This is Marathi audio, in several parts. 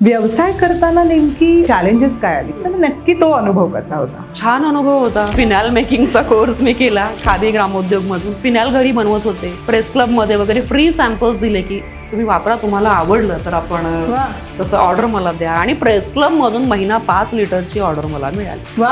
व्यवसाय करताना नेमकी चॅलेंजेस काय आली तर नक्की तो अनुभव कसा होता? छान अनुभव होता. फिनाल मेकिंगचा कोर्स मी केला खादी ग्रामोद्योग मधून. फिनाल घरी बनवत होते. प्रेस क्लब मध्ये वगैरे फ्री सॅम्पल्स दिले की तुम्ही वापरा, तुम्हाला आवडलं तर आपण तसं ऑर्डर मला द्या. आणि प्रेस क्लब मधून महिना 5 लिटरची ऑर्डर मला मिळाली.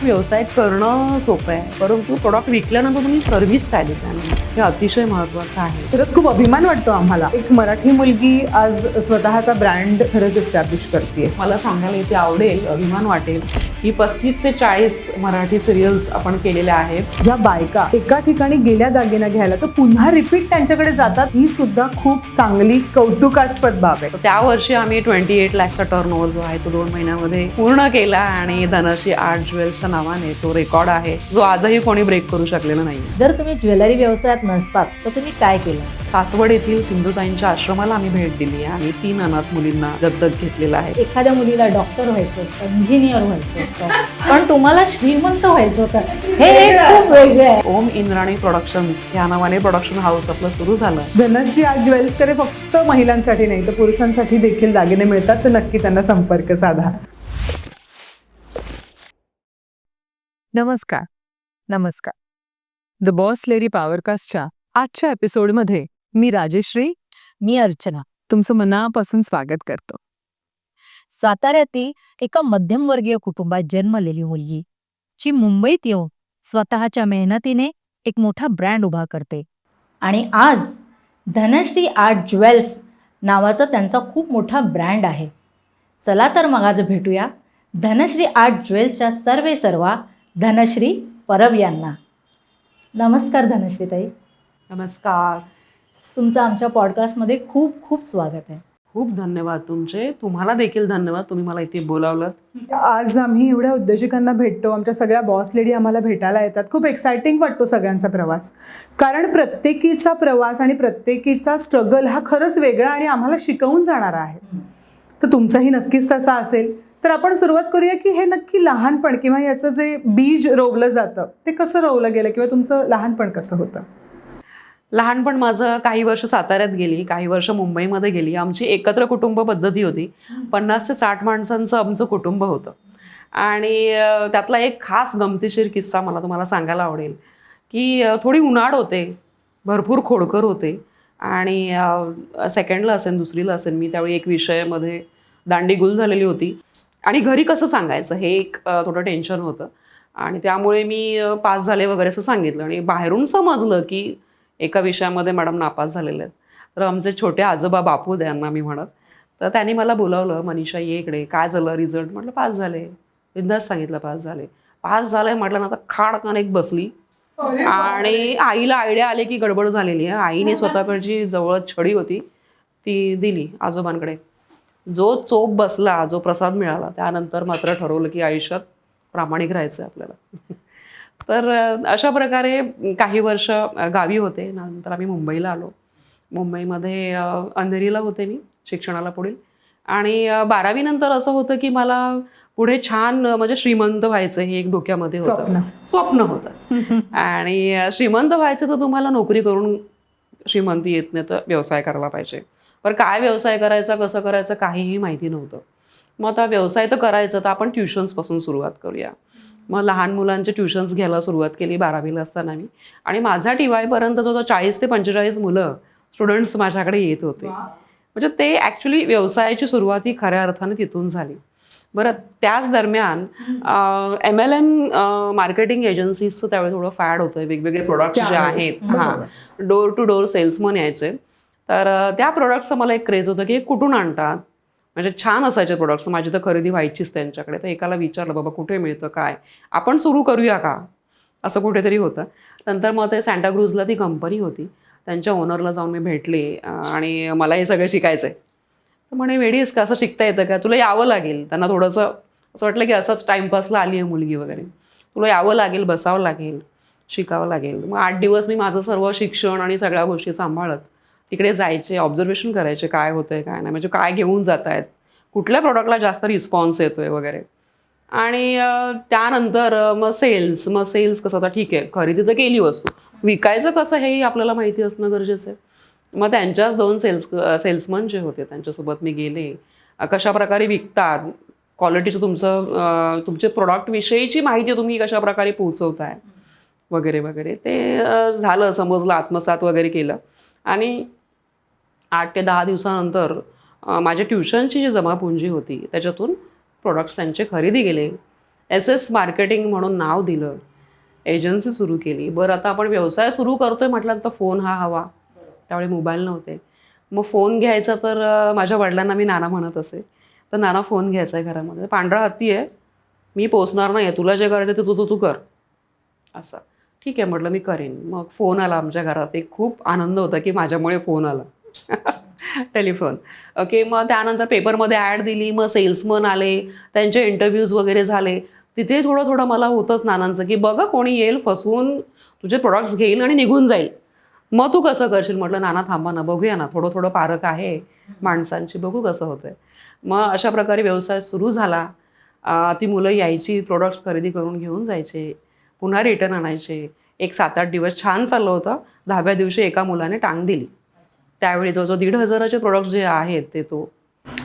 व्यवसाय करणं सोपं आहे, परंतु प्रोडक्ट विकल्यानंतर तुम्ही सर्व्हिस काय देता हे अतिशय महत्वाचं आहे. खरंच खूप अभिमान वाटतो आम्हाला. एक मराठी मुलगी आज स्वतःचा ब्रँड खरंच एस्टॅब्लिश करते. मला सांगायला इथे आवडेल, अभिमान वाटेल की 35 ते 40 मराठी सिरियल्स आपण केलेल्या आहेत. ज्या बायका एका ठिकाणी गेल्या दागिना घ्यायला तर पुन्हा रिपीट त्यांच्याकडे जातात, ही सुद्धा खूप चांगली कौतुकास्पद बाब आहे. त्या वर्षी आम्ही 28 लाखचा टर्नओव्हर जो आहे तो 2 महिन्यामध्ये पूर्ण केला आणि धनश्री आर्ट ज्वेल्सच्या नावाने तो रेकॉर्ड आहे जो आजही कोणी ब्रेक करू शकलेला नाही. जर तुम्ही ज्वेलरी व्यवसायात नसतात तर तुम्ही काय केलं? सासवड येथील सिंधुताईंच्या आश्रमाला आम्ही भेट दिली आणि 3 अनाथ मुलींना दत्तक घेतलेलं आहे. एखाद्या मुलीला डॉक्टर व्हायचं असतं, इंजिनियर व्हायचं असतं, पण तुम्हाला श्रीमंत व्हायचं होतं. हे एक खूप वेगळं आहे. ओम इंद्राणी प्रोडक्शन्स या नावाने प्रोडक्शन हाऊस आपलं सुरू झालं. धनश्री आर्ट ज्वेल्सकडे फक्त महिलांसाठी नाही तर पुरुषांसाठी देखील दागिने मिळतात, तर नक्की त्यांना संपर्क साधा. नमस्कार. द बॉस लेडी पॉवरकास्टच्या आजच्या एपिसोडमध्ये मी राजेश्री, मी अर्चना तुमचं मनापासून स्वागत करतो. साताऱ्यातील एका मध्यमवर्गीय कुटुंबात जन्मलेली मुलगी जी मुंबईत येऊन स्वतःच्या मेहनतीने एक मोठा ब्रँड उभा करते. आणि आज धनश्री आर्ट ज्वेल्स नावाचा त्यांचा खूप मोठा ब्रँड आहे. चला तर मग आज भेटूया धनश्री आर्ट ज्वेल्सच्या सर्वेसर्वा धनश्री परब यांना. नमस्कार धनश्री ताई. नमस्कार. तुमचं आमच्या पॉडकास्टमध्ये खूप खूप स्वागत आहे. खूप धन्यवाद तुमचे. तुम्हाला देखील धन्यवाद, तुम्ही मला इथे बोलावलं. आज आम्ही एवढ्या उद्योजकांना भेटतो, आमच्या सगळ्या बॉस लेडी आम्हाला भेटायला येतात. खूप एक्सायटिंग वाटतो सगळ्यांचा प्रवास, कारण प्रत्येकीचा प्रवास आणि प्रत्येकीचा स्ट्रगल हा खरंच वेगळा आणि आम्हाला शिकवून जाणारा आहे. तर तुमचाही नक्कीच तसा असेल. तर आपण सुरुवात करूया की हे नक्की लहानपण किंवा याचं जे बीज रोवलं जातं ते कसं रोवलं गेलं, किंवा तुमचं लहानपण कसं होतं? लहानपण माझं काही वर्ष साताऱ्यात गेली, काही वर्ष मुंबईमध्ये गेली. आमची एकत्र कुटुंब पद्धती होती. 50 ते 60 माणसांचं आमचं कुटुंब होतं. आणि त्यातला एक खास गमतीशीर किस्सा मला तुम्हाला सांगायला आवडेल की थोडी उन्हाळ होते, भरपूर खोडकर होते आणि सेकंडला असेल दुसरीला असेल मी त्यावेळी एक विषयामध्ये दांडीगुल झालेली होती आणि घरी कसं सांगायचं हे एक थोडं टेन्शन होतं. आणि त्यामुळे मी पास झाले वगैरे असं सांगितलं आणि बाहेरून समजलं की एका विषयामध्ये मॅडम नापास झालेले आहेत. तर आमचे छोटे आजोबा बापू यांना मी म्हणत, तर त्यांनी मला बोलावलं, मनीषा ये इकडे, काय झालं रिझल्ट? म्हटलं पास झाले. बिंदास सांगितलं पास झाले म्हटलं ना, तर खाडकन एक बसली आणि आईला आयडिया आली की गडबड झालेली आहे. आईने स्वतःकडची जवळ छडी होती ती दिली आजोबांकडे. जो चोप बसला, जो प्रसाद मिळाला, त्यानंतर मात्र ठरवलं की आयुष्यात प्रामाणिक राहायचं आपल्याला. तर अशा प्रकारे काही वर्ष गावी होते. नंतर आम्ही मुंबईला आलो. मुंबईमध्ये अंधेरीला होते मी शिक्षणाला पुढील. आणि 12वी नंतर असं होतं की मला पुढे छान म्हणजे श्रीमंत व्हायचं हे एक डोक्यामध्ये होतं, स्वप्न होतं. आणि श्रीमंत व्हायचं तर तुम्हाला नोकरी करून श्रीमंती येत नाही, तर व्यवसाय करायला पाहिजे. पण काय व्यवसाय करायचा, कसं करायचं काहीही माहिती नव्हतं. मग आता व्यवसाय तर करायचं तर आपण ट्युशन्सपासून सुरुवात करूया. मग लहान मुलांचे ट्युशन्स घ्यायला सुरुवात केली 12वीला असताना मी. आणि माझा TY पर्यंत जो 40 ते 45 मुलं स्टुडंट्स माझ्याकडे येत होते. म्हणजे ते ॲक्च्युली व्यवसायाची सुरुवात ही खऱ्या अर्थाने तिथून झाली. बरं, त्याच दरम्यान MLM मार्केटिंग एजन्सीजचं त्यावेळी थोडं फॅड होतं. वेगवेगळे प्रोडक्ट्स जे आहेत, डोर टू डोर सेल्समन यायचे. तर त्या प्रोडक्टचं मला एक क्रेज होतं की हे कुठून आणतात. म्हणजे छान असायचे प्रोडक्ट्स, माझी तर खरेदी व्हायचीच त्यांच्याकडे. तर एकाला विचारलं, बाबा कुठे मिळतं, काय आपण सुरू करूया का, असं कुठेतरी होतं. नंतर मग ते सँटाक्रूजला ती कंपनी होती, त्यांच्या ओनरला जाऊन मी भेटले आणि मला हे सगळं शिकायचं आहे. तर म्हणे वेडीस का, असं शिकता येतं का, तुला यावं लागेल. त्यांना थोडंसं असं वाटलं की असंच टाईमपासला आली आहे मुलगी वगैरे, तुला यावं लागेल, बसावं लागेल, शिकावं लागेल. मग 8 दिवस मी माझं सर्व शिक्षण आणि सगळ्या गोष्टी सांभाळत तिकडे जायचे, ऑब्झर्वेशन करायचे काय होतं आहे काय नाही, म्हणजे काय घेऊन जात आहेत, कुठल्या प्रॉडक्टला जास्त रिस्पॉन्स येतो आहे वगैरे. आणि त्यानंतर मग सेल्स कसं, आता ठीक आहे खरेदी तर केली वस्तू, विकायचं कसं हेही आपल्याला माहिती असणं गरजेचं आहे. मग त्यांच्याच 2 सेल्समन जे होते त्यांच्यासोबत मी गेले. कशा प्रकारे विकतात, क्वालिटीचं तुमचे प्रोडक्टविषयीची माहिती तुम्ही कशा प्रकारे पोहोचवताय वगैरे वगैरे ते झालं, समजलं, आत्मसात वगैरे केलं. आणि 8 ते 10 दिवसानंतर माझ्या ट्युशनची जी जमापुंजी होती त्याच्यातून प्रोडक्ट्स त्यांचे खरेदी केले. SS मार्केटिंग म्हणून नाव दिलं, एजन्सी सुरू केली. बरं, आता आपण व्यवसाय सुरू करतोय म्हटलं तर फोन हा हवा. त्यावेळी मोबाईल नव्हते. मग फोन घ्यायचा तर माझ्या वडिलांना मी नाना म्हणत असे, तर नाना फोन घ्यायचा आहे घरामध्ये, पांढरा हत्ती आहे, मी पोचणार नाही आहे, तुला जे करायचं ते तू कर. असं ठीक आहे म्हटलं, मी करेन. मग फोन आला आमच्या घरात. एक खूप आनंद होता की माझ्यामुळे फोन आला. टेलिफोन. ओके. मग त्यानंतर पेपरमध्ये ॲड दिली, मग सेल्समन आले, त्यांचे इंटरव्ह्यूज वगैरे झाले. तिथे थोडं थोडं मला होतंच नानांचं की बघा कोणी येईल, फसवून तुझे प्रोडक्ट्स घेईल आणि निघून जाईल, मग तू कसं करशील. म्हटलं नाना थांबा ना, बघूया ना, थोडं थोडं पारख आहे माणसांची, बघू कसं होतंय. मग अशा प्रकारे व्यवसाय सुरू झाला. ती मुलं यायची, प्रोडक्ट्स खरेदी करून घेऊन जायचे, पुन्हा रिटर्न आणायचे. एक 7-8 दिवस छान चाललं होतं. 10व्या दिवशी एका मुलाने टांग दिली. त्यावेळी जवळजवळ 1,500चे प्रोडक्ट्स जे आहेत ते तो.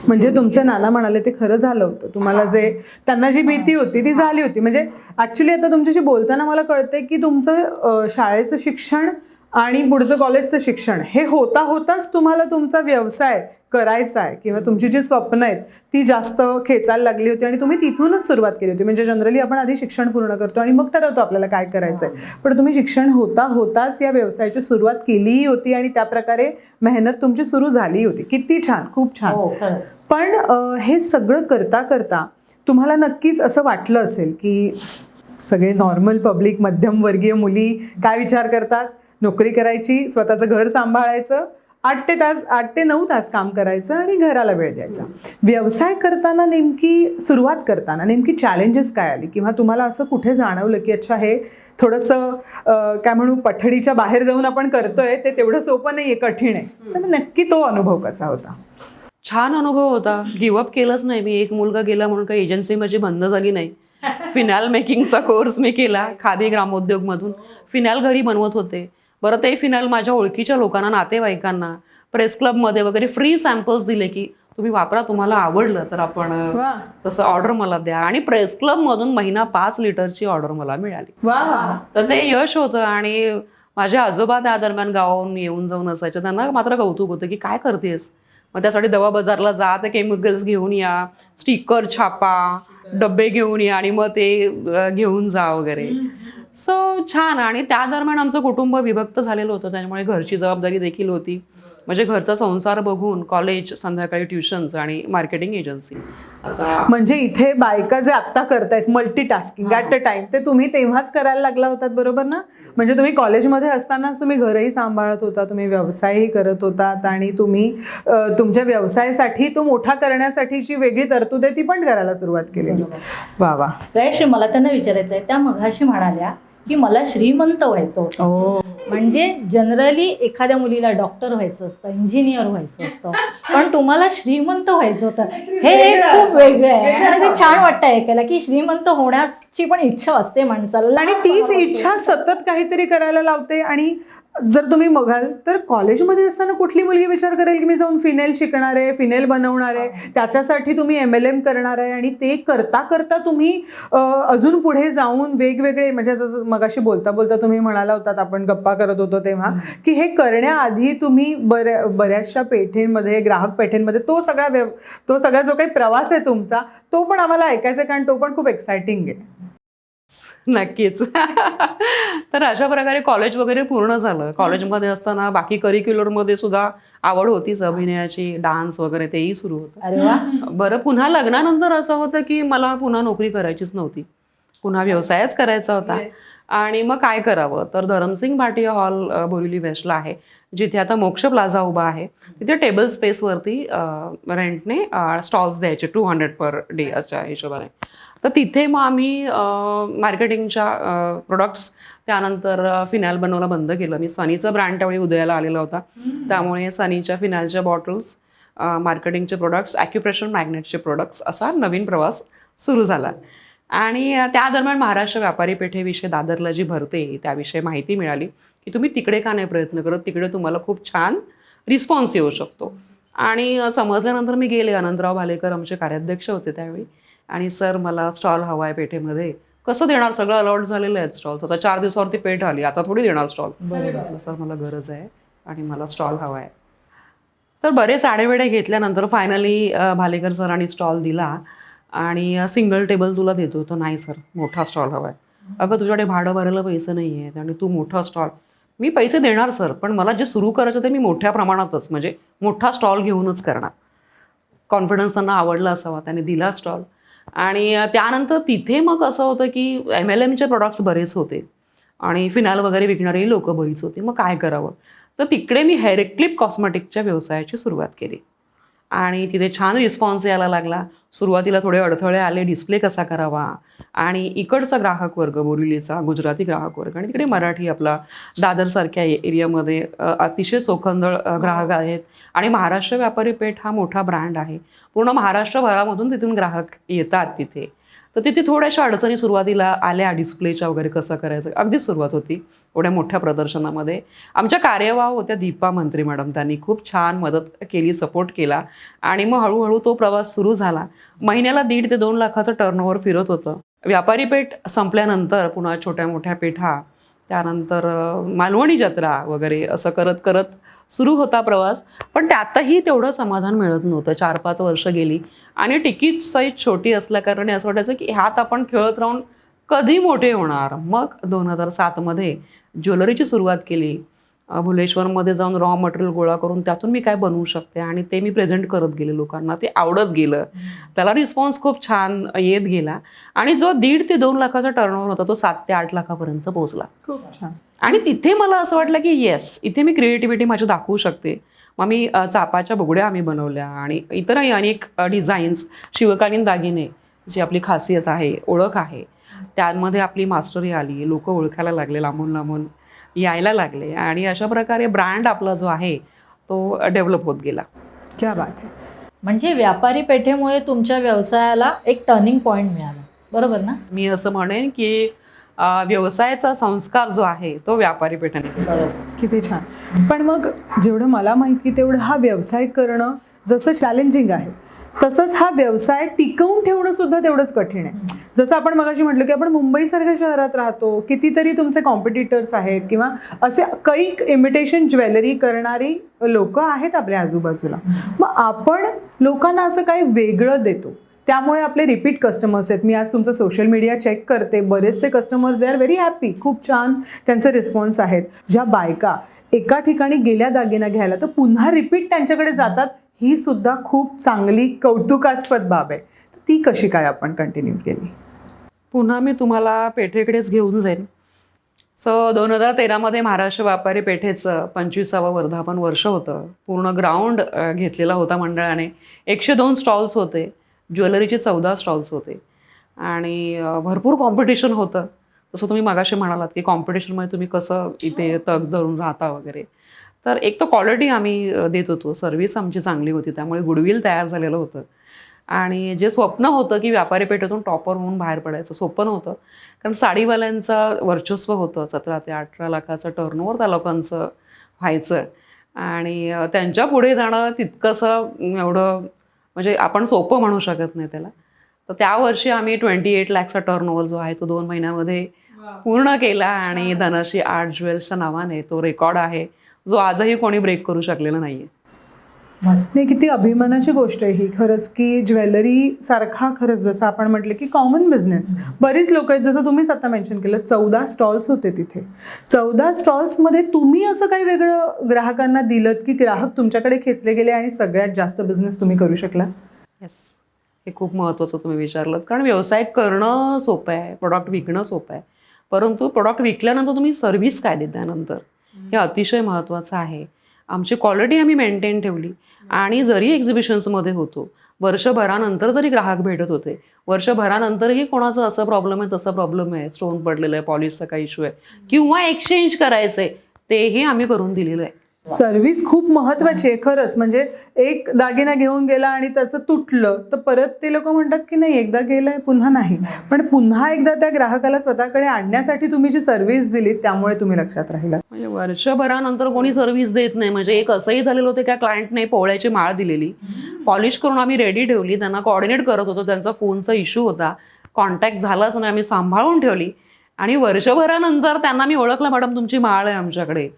म्हणजे तुमचे नाना म्हणाले ते खरं झालं होतं. तुम्हाला जे त्यांना जी भीती होती ती झाली होती. म्हणजे ॲक्च्युली आता तुमच्याशी बोलताना मला कळतंय की तुमचं शाळेचं शिक्षण आणि पुढचं कॉलेजचं शिक्षण हे होताच तुम्हाला तुमचा व्यवसाय करायचा आहे किंवा तुमची जी स्वप्न आहेत ती जास्त खेचायला लागली होती आणि तुम्ही तिथूनच सुरुवात केली होती. म्हणजे जनरली आपण आधी शिक्षण पूर्ण करतो आणि मग ठरवतो आपल्याला काय करायचं आहे, पण तुम्ही शिक्षण होताच या व्यवसायाची सुरुवात केलीही होती आणि त्या प्रकारे मेहनत तुमची सुरू झाली होती. किती छान, खूप छान. पण हे सगळं करता करता तुम्हाला नक्कीच असं वाटलं असेल की सगळे नॉर्मल पब्लिक मध्यमवर्गीय मुली काय विचार करतात, नोकरी करायची, स्वतःचं घर सांभाळायचं, 8 ते 9 तास काम करायचं आणि घराला वेळ द्यायचा. व्यवसाय करताना सुरुवात करताना नेमकी चॅलेंजेस काय आली किंवा तुम्हाला असं कुठे जाणवलं की अच्छा हे थोडंसं काय म्हणू पठडीच्या बाहेर जाऊन आपण करतोय, ते तेवढं सोपं नाही आहे, कठीण आहे. तर नक्की तो अनुभव कसा होता? छान अनुभव होता. गिवअप केलंच नाही मी. एक मुलगा गेला म्हणून काही एजन्सी माझी बंद झाली नाही. फिनाल मेकिंगचा कोर्स मी केला खादी ग्रामोद्योगमधून. फिनाल घरी बनवत होते. बरं, ते फिनाल माझ्या ओळखीच्या लोकांना, नातेवाईकांना, प्रेस क्लबमध्ये वगैरे फ्री सॅम्पल्स दिले की तुम्ही वापरा, तुम्हाला आवडलं तर आपण तसं ऑर्डर मला द्या. आणि प्रेस क्लबमधून महिना 5 लिटरची ऑर्डर मला मिळाली. तर ते यश होतं. आणि माझे आजोबा त्या दरम्यान गावाहून येऊन जाऊन असायचे. त्यांना मात्र कौतुक होतं की काय करतेस. मग त्यासाठी दवा बाजारला जा, ते केमिकल्स घेऊन या, स्टिकर छापा, डब्बे घेऊन या आणि मग ते घेऊन जा वगैरे. सो छान. आणि त्या दरम्यान आमचं कुटुंब विभक्त झालेलं होतं, त्यामुळे घरची जबाबदारी देखील होती. म्हणजे घरचा संसार बघून कॉलेज, संध्याकाळी ट्युशन्स आणि मार्केटिंग एजन्सी असा. म्हणजे इथे बायका जे आत्ता करतायत मल्टीटास्किंग ॲट अ टाइम, ते तुम्ही तेव्हाच करायला लागला होतात, बरोबर ना? म्हणजे तुम्ही कॉलेजमध्ये असतानाच तुम्ही घरही सांभाळत होता, तुम्ही व्यवसायही करत होतात आणि तुम्ही तुमच्या व्यवसायासाठी तो मोठा करण्यासाठीची वेगळी तरतूद आहे ती पण करायला सुरुवात केली. वा वा. गायत्री, मला त्यांना विचारायचं आहे, त्या मघाशी म्हणाल्या की मला श्रीमंत व्हायचं होतं. म्हणजे जनरली एखाद्या मुलीला डॉक्टर व्हायचं असतं, इंजिनियर व्हायचं असतं, पण तुम्हाला श्रीमंत व्हायचं होतं. हे खूप वेगळं आहे आणि ते छान वाटतं ऐकायला की श्रीमंत होण्याची पण इच्छा असते माणसाला आणि तीच इच्छा सतत काहीतरी करायला लावते. आणि जर तुम्ही बघाल तर कॉलेजमध्ये असताना कुठली मुलगी विचार करेल की मी जाऊन फिनेल शिकणार आहे, फिनेल बनवणार आहे, त्याच्यासाठी तुम्ही MLM करणार आहे. आणि ते करता करता तुम्ही अजून पुढे जाऊन वेगवेगळे, म्हणजे जसं मगाशी बोलता बोलता तुम्ही म्हणाला होतात, आपण गप्पा करत होतो तेव्हा, की हे करण्याआधी तुम्ही बऱ्याचशा पेठेंमध्ये, ग्राहक पेठेंमध्ये तो सगळा जो काही प्रवास आहे तुमचा, तो पण आम्हाला ऐकायचा आहे, कारण तो पण खूप एक्साइटिंग आहे. नक्कीच. तर अशा प्रकारे कॉलेज वगैरे पूर्ण झालं. कॉलेजमध्ये असताना बाकी करिक्युलरमध्ये सुद्धा आवड होतीच, अभिनयाची, डान्स वगैरे तेही सुरू होतं. अरे वा. बरं, पुन्हा लग्नानंतर असं होतं की मला पुन्हा नोकरी करायचीच नव्हती, पुन्हा व्यवसायच करायचा होता. आणि मग काय करावं, तर धरमसिंग भाटिया हॉल बोरिवली वेस्टला आहे, जिथे आता मोक्ष प्लाझा उभा आहे. तिथे टेबल स्पेसवरती रेंटने स्टॉल्स द्यायचे 200 पर डे अशा हिशोबाने. तर तिथे मग आम्ही मार्केटिंगच्या प्रोडक्ट्स, त्यानंतर फिनाल बनवायला बंद केलं. मी सनीचा ब्रँड त्यावेळी उदयाला आलेला होता, त्यामुळे सनीच्या फिनालच्या बॉटल्स, मार्केटिंगचे प्रोडक्ट्स, ॲक्युप्रेशर मॅग्नेटचे प्रोडक्ट्स असा नवीन प्रवास सुरू झाला. आणि त्या दरम्यान महाराष्ट्र व्यापारी पेठेविषयी दादरला जी भरते त्याविषयी माहिती मिळाली की तुम्ही तिकडे का नाही प्रयत्न करत, तिकडे तुम्हाला खूप छान रिस्पॉन्स येऊ शकतो. आणि समजल्यानंतर मी गेले. अनंतराव भालेकर आमचे कार्याध्यक्ष होते त्यावेळी. आणि सर मला स्टॉल हवा आहे पेठेमध्ये. कसं देणार, सगळं अलॉट झालेलं आहे स्टॉल्स, आता 4 दिवसावरती पेठ आली, आता थोडी देणार स्टॉल. बरं सर मला गरज आहे आणि मला स्टॉल हवा आहे. तर बरेच आडेवेडे घेतल्यानंतर फायनली भालेकर सरांनी स्टॉल दिला आणि सिंगल टेबल तुला देतो. तर नाही सर, मोठा स्टॉल हवा आहे. अगं तुझ्याकडे भाडं भरायला पैसे नाही आहेत आणि तू मोठा स्टॉल. मी पैसे देणार सर, पण मला जे सुरू करायचं ते मी मोठ्या प्रमाणातच, म्हणजे मोठा स्टॉल घेऊनच करणार. कॉन्फिडन्स त्यांना आवडला असावा, त्याने दिला स्टॉल. आणि त्यानंतर तिथे मग असं होतं की MLMचे प्रोडक्ट्स बरेच होते आणि फिनाल वगैरे विकणारी लोकं बरीच होती. मग काय करावं, तर तिकडे मी हेअर क्लिप कॉस्मेटिकच्या व्यवसायाची सुरुवात केली आणि तिथे छान रिस्पॉन्स यायला लागला. सुरुवातीला थोडे अडथळे आले, डिस्प्ले कसा करावा, आणि इकडचा ग्राहक वर्ग, बोरिवलीचा गुजराती ग्राहक वर्ग आणि तिकडे मराठी आपला दादरसारख्या एरियामध्ये अतिशय चोखंदळ ग्राहक आहेत. आणि महाराष्ट्र व्यापारी पेठ हा मोठा ब्रँड आहे, पूर्ण महाराष्ट्रभरामधून तिथून ग्राहक येतात तिथे. तर तिथे थोड्याशा अडचणी सुरुवातीला आल्या, डिस्प्लेच्या वगैरे कसं करायचं, अगदीच सुरुवात होती एवढ्या मोठ्या प्रदर्शनामध्ये. आमच्या कार्यवाह होत्या दीपा मंत्री मॅडम, त्यांनी खूप छान मदत केली, सपोर्ट केला आणि मग हळूहळू तो प्रवास सुरू झाला. महिन्याला 1.5 ते 2 लाखाचं टर्नओव्हर फिरत होतं. व्यापारी पेठ संपल्यानंतर पुन्हा छोट्या मोठ्या पेठा, त्यानंतर मालवणी जत्रा वगैरे असं करत करत सुरू होता प्रवास. पण त्यातही तेवढं समाधान मिळत नव्हतं. 4-5 वर्ष गेली आणि तिकीट साईज छोटी असल्याकारणे असं वाटायचं की ह्यात आपण खेळत राहून कधी मोठे होणार. मग 2007मध्ये ज्वेलरीची सुरुवात केली. भुलेश्वरमध्ये जाऊन रॉ मटेरियल गोळा करून त्यातून मी काय बनवू शकते आणि ते मी प्रेझेंट करत गेले लोकांना. ते आवडत गेलं, त्याला रिस्पॉन्स खूप छान येत गेला आणि जो 1.5 ते 2 लाखाचा टर्नओव्हर होता तो 7 ते 8 लाखापर्यंत पोहोचला. खूप छान. आणि तिथे मला असं वाटलं की येस, इथे मी क्रिएटिव्हिटी माझी दाखवू शकते. मग मी चापाच्या बुगड्या आम्ही बनवल्या आणि इतरही अनेक डिझाईन्स, शिवकालीन दागिने जी आपली खासियत आहे, ओळख आहे, त्यामध्ये आपली मास्टरी आली. लोक ओळखायला लागले, लांबून लांबून यायला लागले आणि अशा प्रकारे ब्रँड आपला जो आहे तो डेव्हलप होत गेला. क्या बात आहे. म्हणजे व्यापारी पेठेमुळे तुमच्या व्यवसायाला एक टर्निंग पॉईंट मिळाला, बरोबर ना? मी असं म्हणेन की व्यवसायाचा संस्कार जो आहे तो व्यापारी पेठेने केला. बरोबर. किती छान. पण मग जेवढं मला माहिती तेवढं हा व्यवसाय करणं जसं चॅलेंजिंग आहे, तसंच हा व्यवसाय टिकवून ठेवणं सुद्धा तेवढंच कठीण आहे. जसं आपण मगाशी म्हटलं की आपण मुंबईसारख्या शहरात राहतो, कितीतरी तुमचे कॉम्पिटिटर्स आहेत किंवा असे काही इमिटेशन ज्वेलरी करणारी लोक आहेत आपल्या आजूबाजूला. मग आपण लोकांना असं काही वेगळं देतो, त्यामुळे आपले रिपीट कस्टमर्स आहेत. मी आज तुमचं सोशल मीडिया चेक करते, बरेचसे customers they are very happy, खूप छान त्यांचे रिस्पॉन्स आहेत. ज्या बायका एका ठिकाणी गेल्या दागिना घ्यायला तर पुन्हा रिपीट त्यांच्याकडे जातात, ही सुद्धा खूप चांगली कौतुकास्पद बाब आहे. तर ती कशी काय आपण कंटिन्यू केली? पुन्हा मी तुम्हाला पेठेकडेच घेऊन जाईन. 2013मध्ये महाराष्ट्र व्यापारी पेठेचं 25वा वर्धापन वर्ष होतं. पूर्ण ग्राउंड घेतलेला होता मंडळाने. 102 स्टॉल्स होते, ज्वेलरीचे 14 स्टॉल्स होते आणि भरपूर कॉम्पिटिशन होतं. जसं तुम्ही मागाशी म्हणालात की कॉम्पिटिशनमध्ये तुम्ही कसं इथे तग धरून राहता वगैरे. तर एक तर क्वालिटी आम्ही देत होतो, सर्व्हिस आमची चांगली होती, त्यामुळे गुडविल तयार झालेलं होतं. आणि जे स्वप्न होतं की व्यापारी पेठेतून टॉपर होऊन बाहेर पडायचं, सोपं नव्हतं. कारण साडीवाल्यांचं वर्चस्व होतं. 17 ते 18 लाखाचं टर्नओव्हर त्या लोकांचं व्हायचं आणि त्यांच्या पुढे जाणं तितकंसं एवढं म्हणजे आपण सोपं म्हणू शकत नाही त्याला. तर त्या वर्षी आम्ही 28 लाखचा टर्नओव्हर जो आहे तो 2 महिन्यामध्ये पूर्ण केला आणि धनश्री आर्ट ज्वेल्सच्या नावाने तो रेकॉर्ड आहे जो आजही कोणी ब्रेक करू शकलेलं नाही आहे. नाही, किती अभिमानाची गोष्ट आहे ही खरंच, की ज्वेलरी सारखा खरंच जसं आपण म्हटलं की कॉमन बिझनेस. बरीच लोक आहेत, जसं तुम्हीच आता मेन्शन केलं, 14 स्टॉल्स होते तिथे. 14 स्टॉल्समध्ये तुम्ही असं काही वेगळं ग्राहकांना दिलं की ग्राहक तुमच्याकडे खेचले गेले आणि सगळ्यात जास्त बिझनेस तुम्ही करू शकला? येस, हे खूप महत्त्वाचं तुम्ही विचारलं. कारण व्यवसाय करणं सोपं आहे, प्रोडक्ट विकणं सोपं आहे, परंतु प्रोडक्ट विकल्यानंतर तुम्ही सर्व्हिस काय देता त्यानंतर हे अतिशय महत्त्वाचं आहे. आमची क्वालिटी आम्ही मेंटेन ठेवली आणि जरी एक्झिबिशन्समध्ये होतो, वर्षभरानंतर जरी ग्राहक भेटत होते, वर्षभरानंतरही कोणाचं असं प्रॉब्लेम आहे, तसं प्रॉब्लेम आहे, स्टोन पडलेलं आहे, पॉलिशचा काही इश्यू आहे किंवा एक्सचेंज करायचं आहे, तेही आम्ही करून दिलेलं आहे. सर्व्हिस खूप महत्वाची आहे खरंच. म्हणजे एक दागिना घेऊन गेला आणि त्याचं तुटलं तर परत ते लोक म्हणतात की नाही, एकदा गेलंय पुन्हा नाही. पण पुन्हा एकदा त्या ग्राहकाला स्वतःकडे आणण्यासाठी तुम्ही जी सर्व्हिस दिली त्यामुळे तुम्ही लक्षात राहिला. म्हणजे वर्षभरानंतर कोणी सर्व्हिस देत नाही. म्हणजे एक असंही झालेलं होतं, त्या क्लायंटने पोवळ्याची माळ दिलेली, पॉलिश करून आम्ही रेडी ठेवली, त्यांना कोऑर्डिनेट करत होतो, त्यांचा फोनचा इश्यू होता, कॉन्टॅक्ट झालाच नाही, आम्ही सांभाळून ठेवली आणि वर्षभरानंतर त्यांना मी ओळखलं, मॅडम तुमची माळ आहे आमच्याकडे.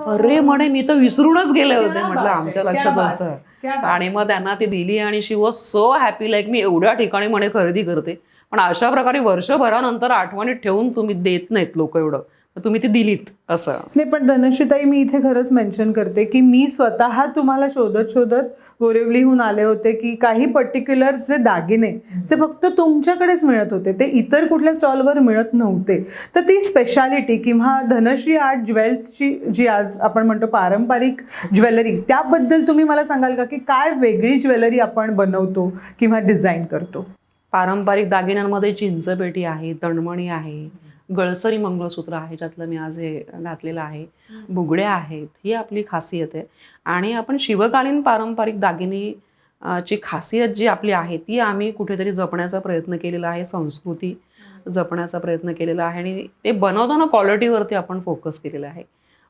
अरे म्हणे मी तर विसरूनच गेले होते. म्हटलं आमच्या लक्षात होतं. आणि मग त्यांना ती दिली आणि शी वॉज सो हॅपी, लाईक मी एवढ्या ठिकाणी म्हणे खरेदी करते, पण अशा प्रकारे वर्षभरानंतर आठवणीत ठेवून तुम्ही देत नाहीत लोक एवढं, तुम्ही ती दिलीत असं. नाही, पण धनश्रीताई मी इथे खरंच मेन्शन करते की मी स्वतः तुम्हाला शोधत बोरिवलीहून आले होते की काही पर्टिक्युलर जे दागिने जे फक्त तुमच्याकडेच मिळत होते, ते इतर कुठल्या स्टॉलवर मिळत नव्हते. तर ती स्पेशालिटी किंवा धनश्री आर्ट ज्वेल्सची जी आज आपण म्हणतो पारंपरिक ज्वेलरी, त्याबद्दल तुम्ही मला सांगाल का की काय वेगळी ज्वेलरी आपण बनवतो किंवा डिझाईन करतो? पारंपरिक दागिन्यांमध्ये चिंचपेटी आहे, तणमणी आहे, गळसरी मंगळसूत्र आहे, ज्यातलं मी आज हे घातलेलं आहे, बुगड्या आहेत, ही आपली खासियत आहे. आणि आपण शिवकालीन पारंपरिक दागिने ची खासियत जी आपली आहे ती आम्ही कुठेतरी जपण्याचा प्रयत्न केलेला आहे, संस्कृती जपण्याचा प्रयत्न केलेला आहे आणि ते बनवताना क्वालिटीवरती आपण फोकस केलेला आहे.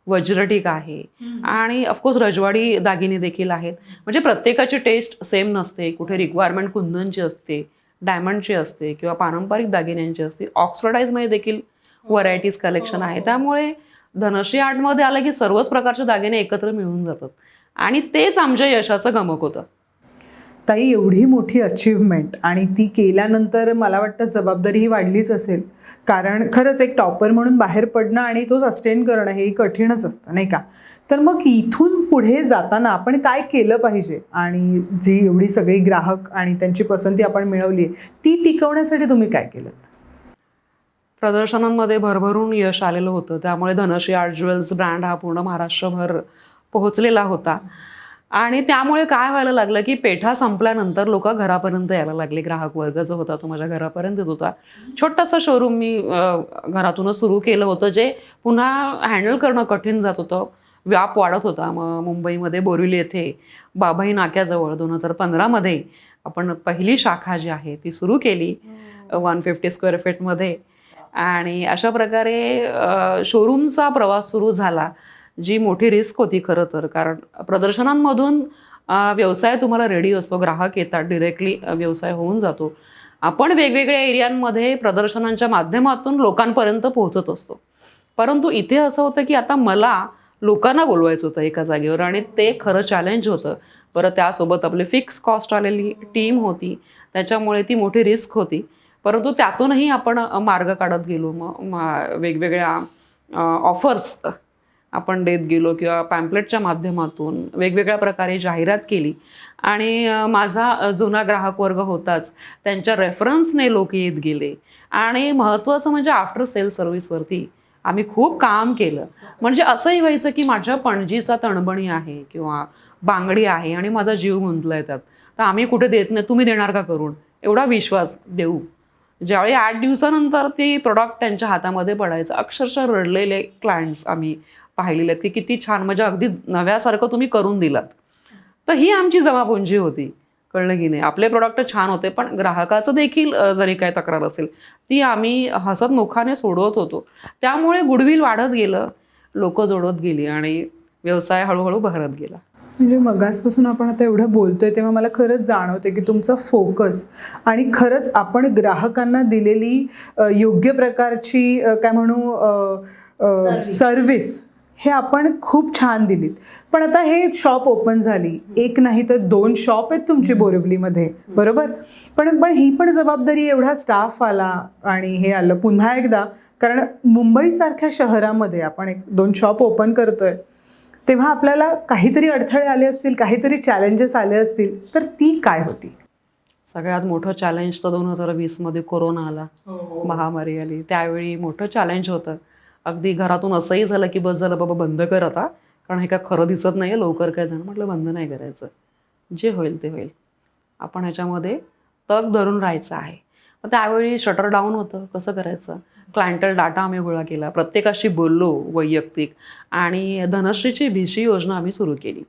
वज्रटीक आहे आणि ऑफकोर्स रजवाडी दागिने देखील आहेत. म्हणजे प्रत्येकाची टेस्ट सेम नसते, कुठे रिक्वायरमेंट कुंदनची असते, डायमंडची असते किंवा पारंपरिक दागिन्यांची असते. ऑक्सफर्डाईजमध्ये देखील व्हरायटीज कलेक्शन आहे. त्यामुळे धनश्री आर्टमध्ये आलं की सर्वच प्रकारचे दागिने एकत्र मिळून जातात आणि तेच आमच्या यशाचं गमक होतं. ताई, एवढी मोठी अचीवमेंट आणि ती केल्यानंतर मला वाटतं जबाबदारी ही वाढलीच असेल. कारण खरंच एक टॉपर म्हणून बाहेर पडणं आणि तो सस्टेन करणं हे कठीणच असतं, नाही का? तर मग इथून पुढे जाताना आपण काय केलं पाहिजे आणि जी एवढी सगळी ग्राहक आणि त्यांची पसंती आपण मिळवली ती टिकवण्यासाठी तुम्ही काय केलं? प्रदर्शनांमध्ये भरभरून यश आलेलं होतं. त्यामुळे धनश्री आर्ट ज्वेल्स ब्रँड हा पूर्ण महाराष्ट्रभर पोहोचलेला होता आणि त्यामुळे काय व्हायला लागलं की पेठा संपल्यानंतर लोक घरापर्यंत यायला लागले. ग्राहक वर्ग जो होता तो माझ्या घरापर्यंत येत होता. छोटंसं शोरूम मी घरातूनच सुरू केलं होतं, जे पुन्हा हँडल करणं कठीण जात होतं. व्याप वाढत होता. मग मुंबईमध्ये बोरिवली येथे बाभई नाक्याजवळ 2015मध्ये आपण पहिली शाखा जी आहे ती सुरू केली 150 स्क्वेअर फीटमध्ये. आणि अशा प्रकारे शोरूमचा प्रवास सुरू झाला, जी मोठी रिस्क होती खरं तर. कारण प्रदर्शनांमधून व्यवसाय तुम्हाला रेडी असतो, ग्राहक येतात, डिरेक्टली व्यवसाय होऊन जातो. आपण वेगवेगळ्या एरियांमध्ये प्रदर्शनांच्या माध्यमातून लोकांपर्यंत पोहोचत असतो. परंतु इथे असं होतं की आता मला लोकांना बोलवायचं होतं एका जागेवर आणि ते खरं चॅलेंज होतं. बरं, त्यासोबत आपली फिक्स कॉस्ट आलेली टीम होती, त्याच्यामुळे ती मोठी रिस्क होती. परंतु त्यातूनही आपण मार्ग काढत गेलो. मग वेगवेगळ्या ऑफर्स आपण देत गेलो किंवा पॅम्पलेटच्या माध्यमातून वेगवेगळ्या प्रकारे जाहिरात केली आणि माझा जुना ग्राहक वर्ग होताच, त्यांच्या रेफरन्सने लोक येत गेले. आणि महत्त्वाचं म्हणजे आफ्टर सेल सर्व्हिसवरती आम्ही खूप काम केलं. म्हणजे असंही व्हायचं की माझ्या पणजीचा तणबणी आहे किंवा बांगडी आहे आणि माझा जीव गुंतला येतात, तर आम्ही कुठे देत नाही, तुम्ही देणार का करून, एवढा विश्वास देऊ. ज्यावेळी 8 दिवसानंतर ती प्रोडक्ट त्यांच्या हातामध्ये पडायचं, अक्षरशः रडलेले क्लायंट्स आम्ही पाहिलेले आहेत की किती छान, म्हणजे अगदी नव्यासारखं तुम्ही करून दिलात. तर ही आमची जमापुंजी होती. कळलं की नाही? आपले प्रोडक्ट छान होते, पण ग्राहकाचं देखील जरी काय तक्रार असेल ती आम्ही हसतमुखाने सोडवत होतो. त्यामुळे गुडविल वाढत गेलं, लोक जोडत गेली आणि व्यवसाय हळूहळू बहरत गेला. म्हणजे मगासपासून आपण आता एवढं बोलतोय तेव्हा मला खरंच जाणवते की तुमचा फोकस आणि खरंच आपण ग्राहकांना दिलेली योग्य प्रकारची काय म्हणू सर्व्हिस हे आपण खूप छान दिलीत. पण आता हे शॉप ओपन झाली, एक नाही तर 2 शॉप आहेत तुमची बोरिवलीमध्ये, बरोबर? पण ही पण जबाबदारी, एवढा स्टाफ आला आणि हे आलं पुन्हा एकदा, कारण मुंबईसारख्या शहरामध्ये आपण 2 शॉप ओपन करतोय तेव्हा आपल्याला काहीतरी अडथळे आले असतील, काहीतरी चॅलेंजेस आले असतील, तर ती काय होती? सगळ्यात मोठं चॅलेंज तर 2020मध्ये कोरोना आला, महामारी आली. त्यावेळी मोठं चॅलेंज होतं. अगदी घरातून असंही झालं की बस झालं बाबा, बंद कर आता, कारण हे काय खरं दिसत नाही आहे, लवकर काय जाणं. म्हटलं बंद नाही करायचं, जे होईल ते होईल, आपण ह्याच्यामध्ये तग धरून राहायचं आहे. मग त्यावेळी शटर डाऊन होतं, कसं करायचं? क्लायंटल डाटा आम्ही गोळा केला, प्रत्येकाशी बोललो वैयक्तिक, आणि धनश्रीची भिशी योजना आम्ही सुरू केली.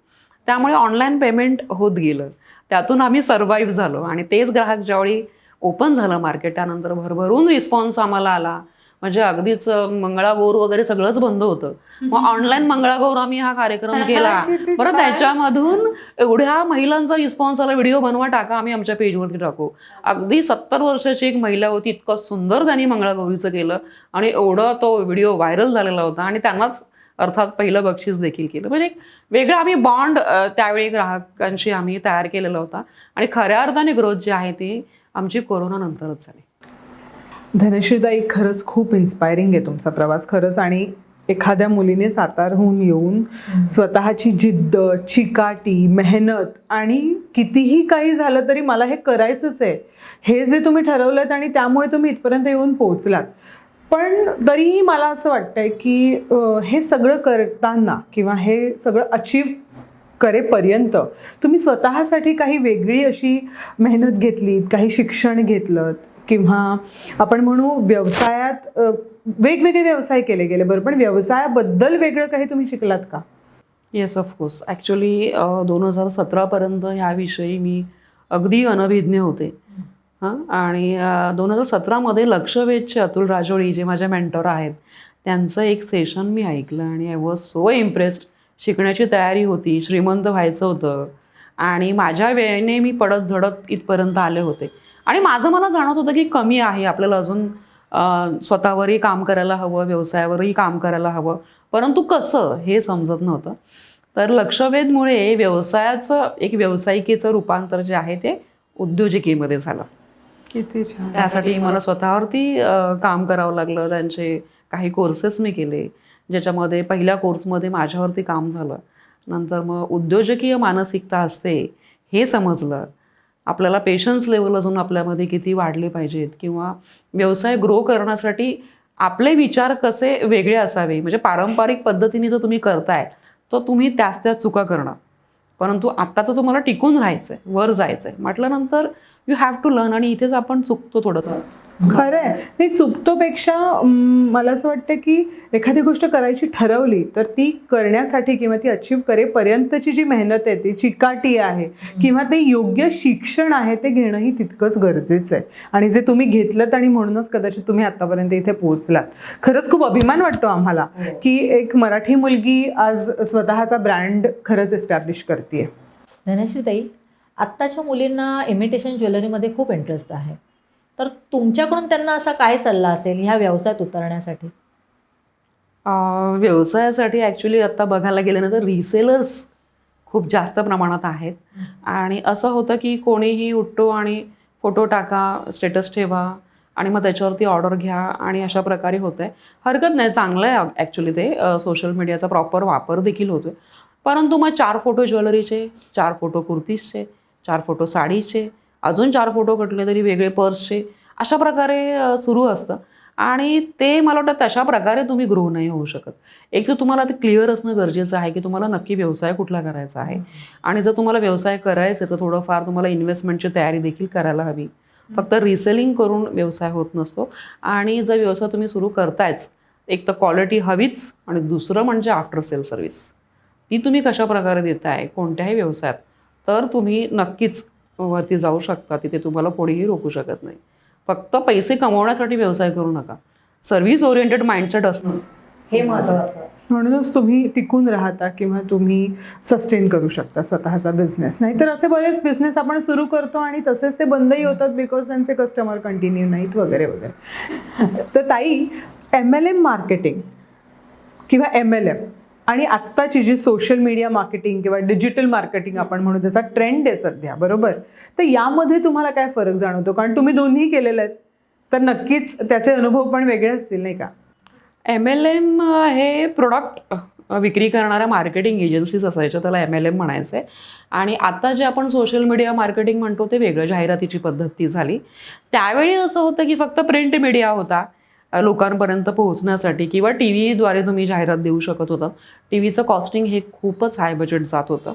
त्यामुळे ऑनलाईन पेमेंट होत गेलं, त्यातून आम्ही सर्व्हाइव्ह झालो. आणि तेच ग्राहक ज्यावेळी ओपन झालं मार्केट, त्यानंतर भरभरून रिस्पॉन्स आम्हाला आला. म्हणजे अगदीच मंगळागौर वगैरे सगळंच बंद होतं, मग ऑनलाईन मंगळागौर आम्ही हा कार्यक्रम केला. किती बरं, छान. त्याच्यामधून एवढ्या महिलांचा रिस्पॉन्स आला, व्हिडिओ बनवा, टाका, आम्ही आमच्या पेजवरती टाकू. अगदी 70 वर्षाची एक महिला होती, इतकं सुंदर त्यांनी मंगळागौरीचं केलं आणि एवढा तो व्हिडिओ व्हायरल झालेला होता, आणि त्यांनाच अर्थात पहिलं बक्षीस देखील केलं. म्हणजे एक वेगळा आम्ही बॉन्ड त्यावेळी ग्राहकांशी आम्ही तयार केलेला होता. आणि खऱ्या अर्थाने ग्रोथ जी आहे ती आमची कोरोनानंतरच झाली. धनश्रीताई, खरंच खूप इन्स्पायरिंग आहे तुमचा प्रवास खरंच. आणि एखाद्या मुलीने सातारहून येऊन स्वतःची जिद्द, चिकाटी, मेहनत आणि कितीही काही झालं तरी मला हे करायचंच आहे, हे जे तुम्ही ठरवलं आणि त्यामुळे तुम्ही इथपर्यंत येऊन पोहोचलात. पण तरीही मला असं वाटतंय की हे सगळं करताना किंवा हे सगळं अचीव करेपर्यंत तुम्ही स्वतःसाठी काही वेगळी अशी मेहनत घेतलीत, काही शिक्षण घेतलं, किंवा आपण म्हणू व्यवसायात वेगवेगळे व्यवसाय केले गेले, बरं, पण व्यवसायाबद्दल वेगळं काही तुम्ही शिकलात का? Yes, of course. ॲक्च्युली 2017पर्यंत ह्याविषयी मी अगदी अनभिज्ञ होते. आणि 2017मध्ये लक्षवेधचे अतुल राजोळी जे माझे मेंटॉर आहेत, त्यांचं एक सेशन मी ऐकलं आणि आय वॉज सो इम्प्रेस्ड. शिकण्याची तयारी होती, श्रीमंत व्हायचं होतं, आणि माझ्या वेळेने मी पडत झडत इथपर्यंत आले होते. आणि माझं मला जाणवत होतं की कमी आहे, आपल्याला अजून स्वतःवरही काम करायला हवं, व्यवसायावरही काम करायला हवं, परंतु कसं हे समजत नव्हतं. तर लक्षवेधमुळे व्यवसायाचं एक व्यावसायिकेचं रूपांतर जे आहे ते उद्योजकीमध्ये झालं. किती छान. त्यासाठी मला स्वतःवरती काम करावं लागलं. त्यांचे काही कोर्सेस मी केले, ज्याच्यामध्ये पहिल्या कोर्समध्ये माझ्यावरती काम झालं. नंतर मग उद्योजकीय मानसिकता असते हे समजलं. आपल्याला पेशन्स लेवल अजून आपल्यामध्ये किती वाढले पाहिजेत, किंवा व्यवसाय ग्रो करण्यासाठी आपले विचार कसे वेगळे असावे. म्हणजे पारंपरिक पद्धतीने जर तुम्ही करताय तर तुम्ही त्याच चुका करणार, परंतु आत्ता तर तुम्हाला टिकून राहायचं आहे, वर जायचं आहे म्हटल्यानंतर यू हॅव टू लर्न. आणि इथेच आपण चुकतो थोडंसं. खरं आहे. नाही, चुकतोपेक्षा मला असं वाटतं की एखादी गोष्ट करायची ठरवली तर ती करण्यासाठी किंवा ती अचीव करेपर्यंतची जी मेहनत आहे, ती चिकाटी आहे, किंवा ते योग्य शिक्षण आहे, ते घेणंही तितकंच गरजेचं आहे. आणि जे तुम्ही घेतलं आणि म्हणूनच कदाचित तुम्ही आतापर्यंत इथे पोहोचलात. खरंच खूप अभिमान वाटतो आम्हाला की एक मराठी मुलगी आज स्वतःचा ब्रँड खरंच एस्टॅब्लिश करते. धनश्रीताई, आत्ताच्या मुलींना इमिटेशन ज्वेलरीमध्ये खूप इंटरेस्ट आहे, तर तुमच्याकडून त्यांना असा काय सल्ला असेल ह्या व्यवसायात उतरण्यासाठी? व्यवसायासाठी ॲक्च्युली आत्ता बघायला गेलं ना तर रिसेलर्स खूप जास्त प्रमाणात आहेत. आणि असं होतं की कोणीही उठतो आणि फोटो टाका, स्टेटस ठेवा, आणि मग त्याच्यावरती ऑर्डर घ्या, आणि अशा प्रकारे होतं आहे. हरकत नाही, चांगलं आहे ॲक्च्युली ते. सोशल मीडियाचा प्रॉपर वापर देखील होतो आहे. परंतु मग 4 फोटो ज्वेलरीचे, 4 फोटो कुर्तीजचे, 4 फोटो साडीचे, अजून 4 फोटो कटले तरी वेगळे पर्सचे, अशा प्रकारे सुरू असतं. आणि ते मला वाटतं तशा प्रकारे तुम्ही ग्रो नाही होऊ शकत. एक तर तुम्हाला ते क्लिअर असणं गरजेचं आहे की तुम्हाला नक्की व्यवसाय कुठला करायचा आहे. आणि जर तुम्हाला व्यवसाय करायचा तर थोडंफार तुम्हाला इन्व्हेस्टमेंटची तयारी देखील करायला हवी. फक्त रिसेलिंग करून व्यवसाय होत नसतो. आणि जर व्यवसाय तुम्ही सुरू करतायच, एक तर क्वालिटी हवीच, आणि दुसरं म्हणजे आफ्टर सेल सर्व्हिस ती तुम्ही कशा प्रकारे देताय कोणत्याही व्यवसायात, तर तुम्ही नक्कीच वरती जाऊ शकता. तिथे तुम्हाला कोणीही रोखू शकत नाही. फक्त पैसे कमवण्यासाठी व्यवसाय करू नका. सर्व्हिस ओरिएंटेड माइंडसेट असणं हे महत्त्वाचं. म्हणूनच तुम्ही टिकून राहता किंवा तुम्ही सस्टेन करू शकता स्वतःचा बिझनेस. नाहीतर असे बरेच बिझनेस आपण सुरू करतो आणि तसेच ते बंदही होतात बिकॉज त्यांचे कस्टमर कंटिन्यू नाहीत वगैरे वगैरे. तर ताई, MLM मार्केटिंग किंवा MLM आणि आत्ताची जी सोशल मीडिया मार्केटिंग किंवा डिजिटल मार्केटिंग आपण म्हणू, त्याचा ट्रेंड आहे सध्या, बरोबर, तर यामध्ये तुम्हाला काय फरक जाणवतो? कारण तुम्ही दोन्ही केलेले आहेत, तर नक्कीच त्याचे अनुभव पण वेगळे असतील, नाही का? MLM हे प्रोडक्ट विक्री करणाऱ्या मार्केटिंग एजन्सीज असायच्या, त्याला MLM म्हणायचं आहे. आणि आता जे आपण सोशल मीडिया मार्केटिंग म्हणतो ते वेगळं, जाहिरातीची पद्धती झाली. त्यावेळी असं होतं की फक्त प्रिंट मीडिया होता लोकांपर्यंत पोहोचण्यासाठी, किंवा टी व्हीद्वारे तुम्ही जाहिरात देऊ शकत होता. टी व्हीचं कॉस्टिंग हे खूपच हाय बजेट जात होतं.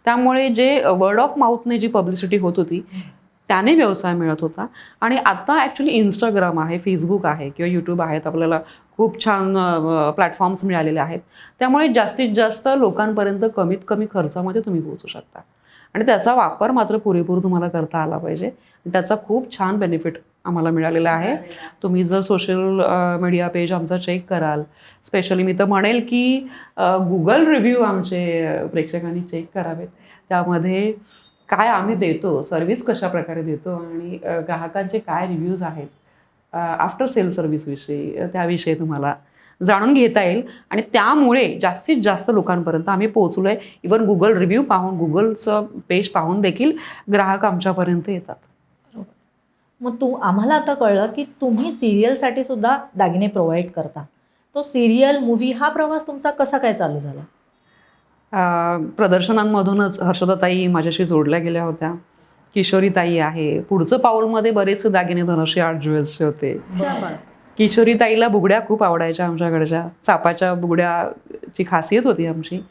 त्यामुळे जे वर्ड ऑफ माउथने जी पब्लिसिटी होत होती त्याने व्यवसाय मिळत होता. आणि आता ॲक्च्युली इंस्टाग्राम आहे, फेसबुक आहे किंवा यूट्यूब आहेत, आपल्याला खूप छान प्लॅटफॉर्म्स मिळालेले आहेत. त्यामुळे जास्तीत जास्त लोकांपर्यंत कमीत कमी खर्चामध्ये तुम्ही पोहोचू शकता. आणि त्याचा वापर मात्र पुरेपूर तुम्हाला करता आला पाहिजे. त्याचा खूप छान बेनिफिट आम्हाला मिळालेला आहे. तुम्ही जर सोशल मीडिया पेज आमचा चेक कराल, स्पेशली मी तर म्हणेल की गुगल रिव्ह्यू आमचे प्रेक्षकांनी चेक करावेत. त्यामध्ये काय आम्ही देतो, सर्व्हिस कशा प्रकारे देतो आणि ग्राहकांचे काय रिव्ह्यूज आहेत आफ्टर सेल सर्व्हिसविषयी, त्याविषयी तुम्हाला जाणून घेता येईल. आणि त्यामुळे जास्तीत जास्त लोकांपर्यंत आम्ही पोहोचलो आहे. इवन गुगल रिव्ह्यू पाहून, गुगलचं पेज पाहून देखील ग्राहक आमच्यापर्यंत येतात. मग आम्हाला आता कळलं की तुम्ही सिरियलसाठी सुद्धा दागिने प्रोव्हाइड करता. तो सिरियल मूवी हा प्रवास तुमचा कसा काय चालू झाला? प्रदर्शनांमधूनच हर्षदाताई माझ्याशी जोडल्या गेल्या होत्या. किशोरीताई आहे. पुढचं पाऊलमध्ये बरेच दागिने धनश्री आर्ट ज्वेल्सचे होते. किशोरीताईला बुगड्या खूप आवडायच्या आमच्याकडच्या. चापाच्या बुगड्याची खासियत होती आमची.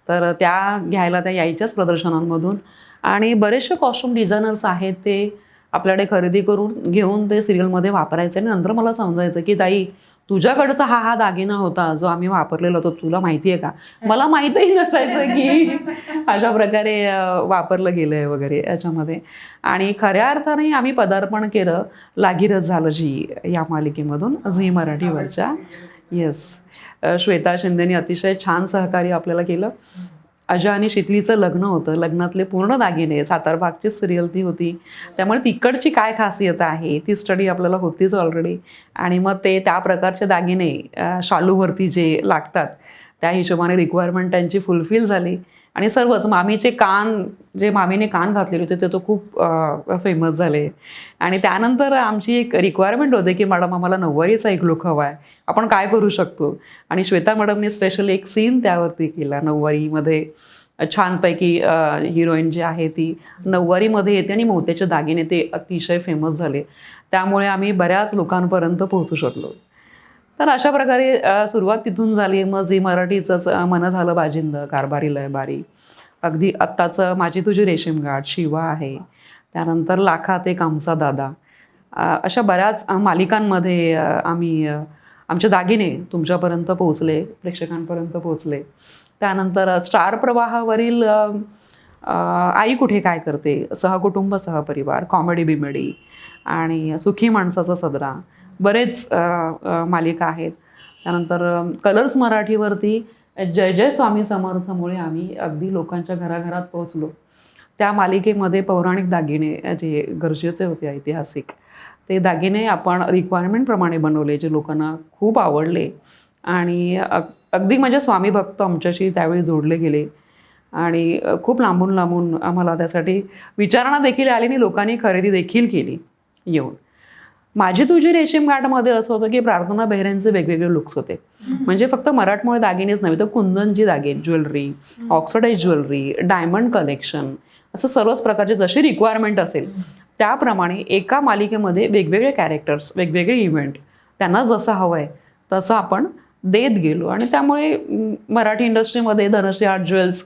तर त्या घ्यायला त्या यायच्याच प्रदर्शनांमधून. आणि बरेचसे कॉस्ट्युम डिझायनर्स आहेत, ते आपल्याकडे खरेदी करून घेऊन ते सिरियलमध्ये वापरायचे. आणि नंतर मला समजायचं की ताई, तुझ्याकडचा हा दागिना होता जो आम्ही वापरलेला होता, तुला माहिती आहे का? मला माहीतही नसायचं की अशा प्रकारे वापरलं गेलं आहे वगैरे याच्यामध्ये. आणि खऱ्या अर्थाने आम्ही पदार्पण केलं लागीरच झालं जी या मालिकेमधून, झी मराठीवरच्या. येस, श्वेता शिंदेनी अतिशय छान सहकार्य आपल्याला केलं. अजय आणि शितलीचं लग्न होतं. लग्नातले पूर्ण दागिने, सातारबागची सिरियल ती होती. त्यामुळे तिकडची काय खासियत आहे ती स्टडी आपल्याला होतीच ऑलरेडी. आणि मग ते त्या प्रकारचे दागिने शालूवरती जे लागतात त्या हिशोबाने रिक्वायरमेंट त्यांची फुलफिल झाली. आणि सर्वच मामीचे कान, जे मामीने कान घातलेले होते ते तो खूप फेमस झाले. आणि त्यानंतर आमची एक रिक्वायरमेंट होते की मॅडम आम्हाला नऊवारीचा एक लुक हवा आहे, आपण काय करू शकतो? आणि श्वेता मॅडमने स्पेशल एक सीन त्यावरती केला. नऊवारीमध्ये छानपैकी हिरोईन जी आहे ती नऊवारीमध्ये येते आणि मोत्याचे दागिने, ते अतिशय फेमस झाले. त्यामुळे आम्ही बऱ्याच लोकांपर्यंत पोहोचू शकलो. तर अशा प्रकारे सुरुवात तिथून झाली. मग झी मराठीचंच मन झालं बाजिंद, कारभारी लयबारी, अगदी आत्ताचं माझी तुझी रेशीमगाठ, शिवा आहे, त्यानंतर लाखात एक आमचा दादा, अशा बऱ्याच मालिकांमध्ये आम्ही आमचे दागिने तुमच्यापर्यंत पोहोचले, प्रेक्षकांपर्यंत पोहोचले. त्यानंतर स्टार प्रवाहावरील आई कुठे काय करते, सहकुटुंब सहपरिवार, कॉमेडी बिमेडी आणि सुखी माणसाचा सदरा, बरेच मालिका आहेत. त्यानंतर कलर्स मराठीवरती जय जय स्वामी समर्थमुळे आम्ही अगदी लोकांच्या घराघरात पोहोचलो. त्या मालिकेमध्ये पौराणिक दागिने जे गरजेचे होते, ऐतिहासिक, ते दागिने आपण रिक्वायरमेंटप्रमाणे बनवले, जे लोकांना खूप आवडले. आणि अगदी म्हणजे स्वामी भक्त आमच्याशी त्यावेळी जोडले गेले. आणि खूप लांबून लांबून आम्हाला त्यासाठी विचारणा देखील आली आणि लोकांनी खरेदी देखील केली येऊन. माझी तुझी रेशीमगाठमध्ये असं होतं की प्रार्थना बेहरेंचे वेगवेगळे लुक्स होते. म्हणजे फक्त मराठमोळे दागिनेच नव्हे तर कुंदनची दागिने, jewellery, oxidise jewellery, diamond collection, असं सर्वच प्रकारचे जशी रिक्वायरमेंट असेल त्याप्रमाणे एका मालिकेमध्ये वेगवेगळे कॅरेक्टर्स, वेगवेगळे इव्हेंट, त्यांना जसं हवं आहे तसं आपण देत गेलो. आणि त्यामुळे मराठी इंडस्ट्रीमध्ये धनश्री आर्ट ज्वेल्स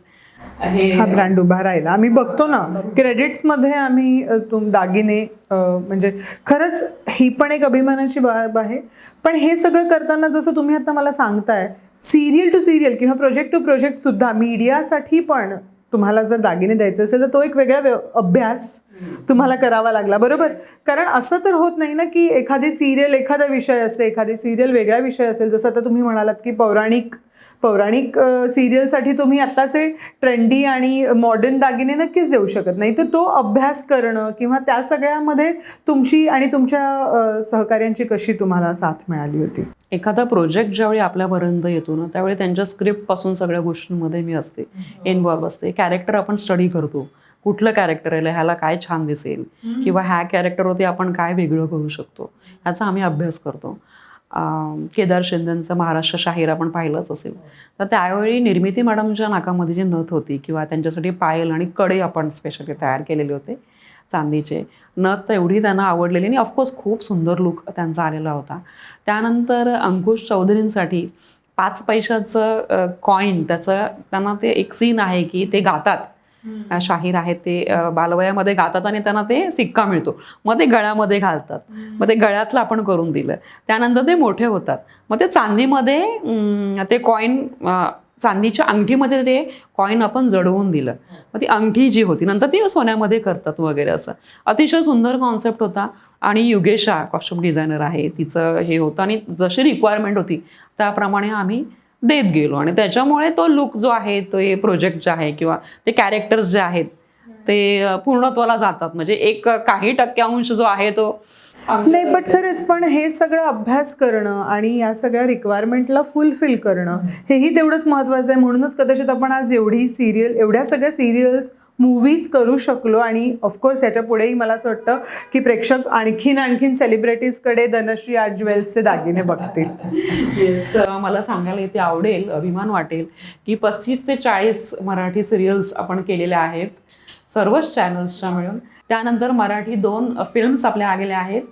हा ब्रँड उभा राहिला. आम्ही बघतो ना क्रेडिट्समध्ये आम्ही दागिने, म्हणजे खरंच ही पण एक अभिमानाची बाब आहे. पण हे सगळं करताना जसं तुम्ही आता मला सांगताय, सिरियल टू सिरियल किंवा प्रोजेक्ट टू प्रोजेक्ट सुद्धा मीडियासाठी पण तुम्हाला जर दागिने द्यायचे असेल तर तो एक वेगळा अभ्यास तुम्हाला करावा लागला, बरोबर? कारण असं तर होत नाही ना की एखादी सिरियल एखादा विषय असेल, एखादी सिरियल वेगळा विषय असेल. जसं आता तुम्ही म्हणालात की पौराणिक सिरियलसाठी तुम्ही आत्ताचे ट्रेंडी आणि मॉडर्न दागिने नक्कीच देऊ शकत नाही. तर तो अभ्यास करणं किंवा त्या सगळ्यामध्ये तुमची आणि तुमच्या सहकार्यांची कशी तुम्हाला साथ मिळाली होती? एखादा प्रोजेक्ट ज्यावेळी आपल्यापर्यंत येतो ना त्यावेळी त्यांच्या स्क्रिप्टपासून सगळ्या गोष्टींमध्ये मी असते, इन्व्हॉल्व असते. कॅरेक्टर आपण स्टडी करतो, कुठलं कॅरेक्टर आहे, ह्याला काय छान दिसेल किंवा ह्या कॅरेक्टरवरती आपण काय वेगळं करू शकतो ह्याचा आम्ही अभ्यास करतो. केदार शिंदेंचं महाराष्ट्र शाहीर आपण पाहिलंच असेल. तर त्यावेळी निर्मिती मॅडमच्या नाकामध्ये जी नथ होती किंवा त्यांच्यासाठी पायल आणि कडे आपण स्पेशली तयार केलेले होते चांदीचे. नथ तर एवढी त्यांना आवडलेली आणि ऑफकोर्स खूप सुंदर लुक त्यांचा आलेला होता. त्यानंतर अंकुश चौधरींसाठी 5 पैशाचं कॉईन, त्याचं त्यांना ते एक सीन आहे की ते गातात शाहीर आहेत ते बालवयामध्ये गातात आणि त्यांना ते सिक्का मिळतो, मग ते गळ्यामध्ये घालतात, मग ते गळ्यातलं आपण करून दिलं, त्यानंतर ते मोठे होतात, मग ते चांदीमध्ये ते कॉईन, चांदीच्या अंगठीमध्ये ते कॉईन आपण जडवून दिलं, मग ती अंगठी जी होती नंतर ती सोन्यामध्ये करतात वगैरे. असं अतिशय सुंदर कॉन्सेप्ट होता. आणि युगेशा कॉस्ट्युम डिझायनर आहे, तिचं हे होतं आणि जशी रिक्वायरमेंट होती त्याप्रमाणे आम्ही देत गेलो आणि त्याच्यामुळे तो लुक जो आहे, तो हे प्रोजेक्ट जे आहे किंवा ते कॅरेक्टर्स जे आहेत ते पूर्णत्वाला जातात. म्हणजे एक काही टक्क्यांश जो आहे तो नाही, बट खरंच पण हे सगळं अभ्यास करणं आणि या सगळ्या रिक्वायरमेंटला फुलफिल करणं हेही तेवढंच महत्त्वाचं आहे. म्हणूनच कदाचित आपण आज एवढ्या सगळ्या सिरियल्स, मूवीज करू शकलो. आणि ऑफकोर्स याच्या पुढेही मला असं वाटतं की प्रेक्षक आणखीन सेलिब्रिटीजकडे धनश्री आर्ट ज्वेल्सचे दागिने बघतील. येस, मला सांगायला इथे आवडेल, अभिमान वाटेल की 35 ते 40 मराठी सिरियल्स आपण केलेल्या आहेत सर्वच चॅनल्सच्या मिळून. त्यानंतर मराठी 2 फिल्म्स आपल्या आलेल्या आहेत,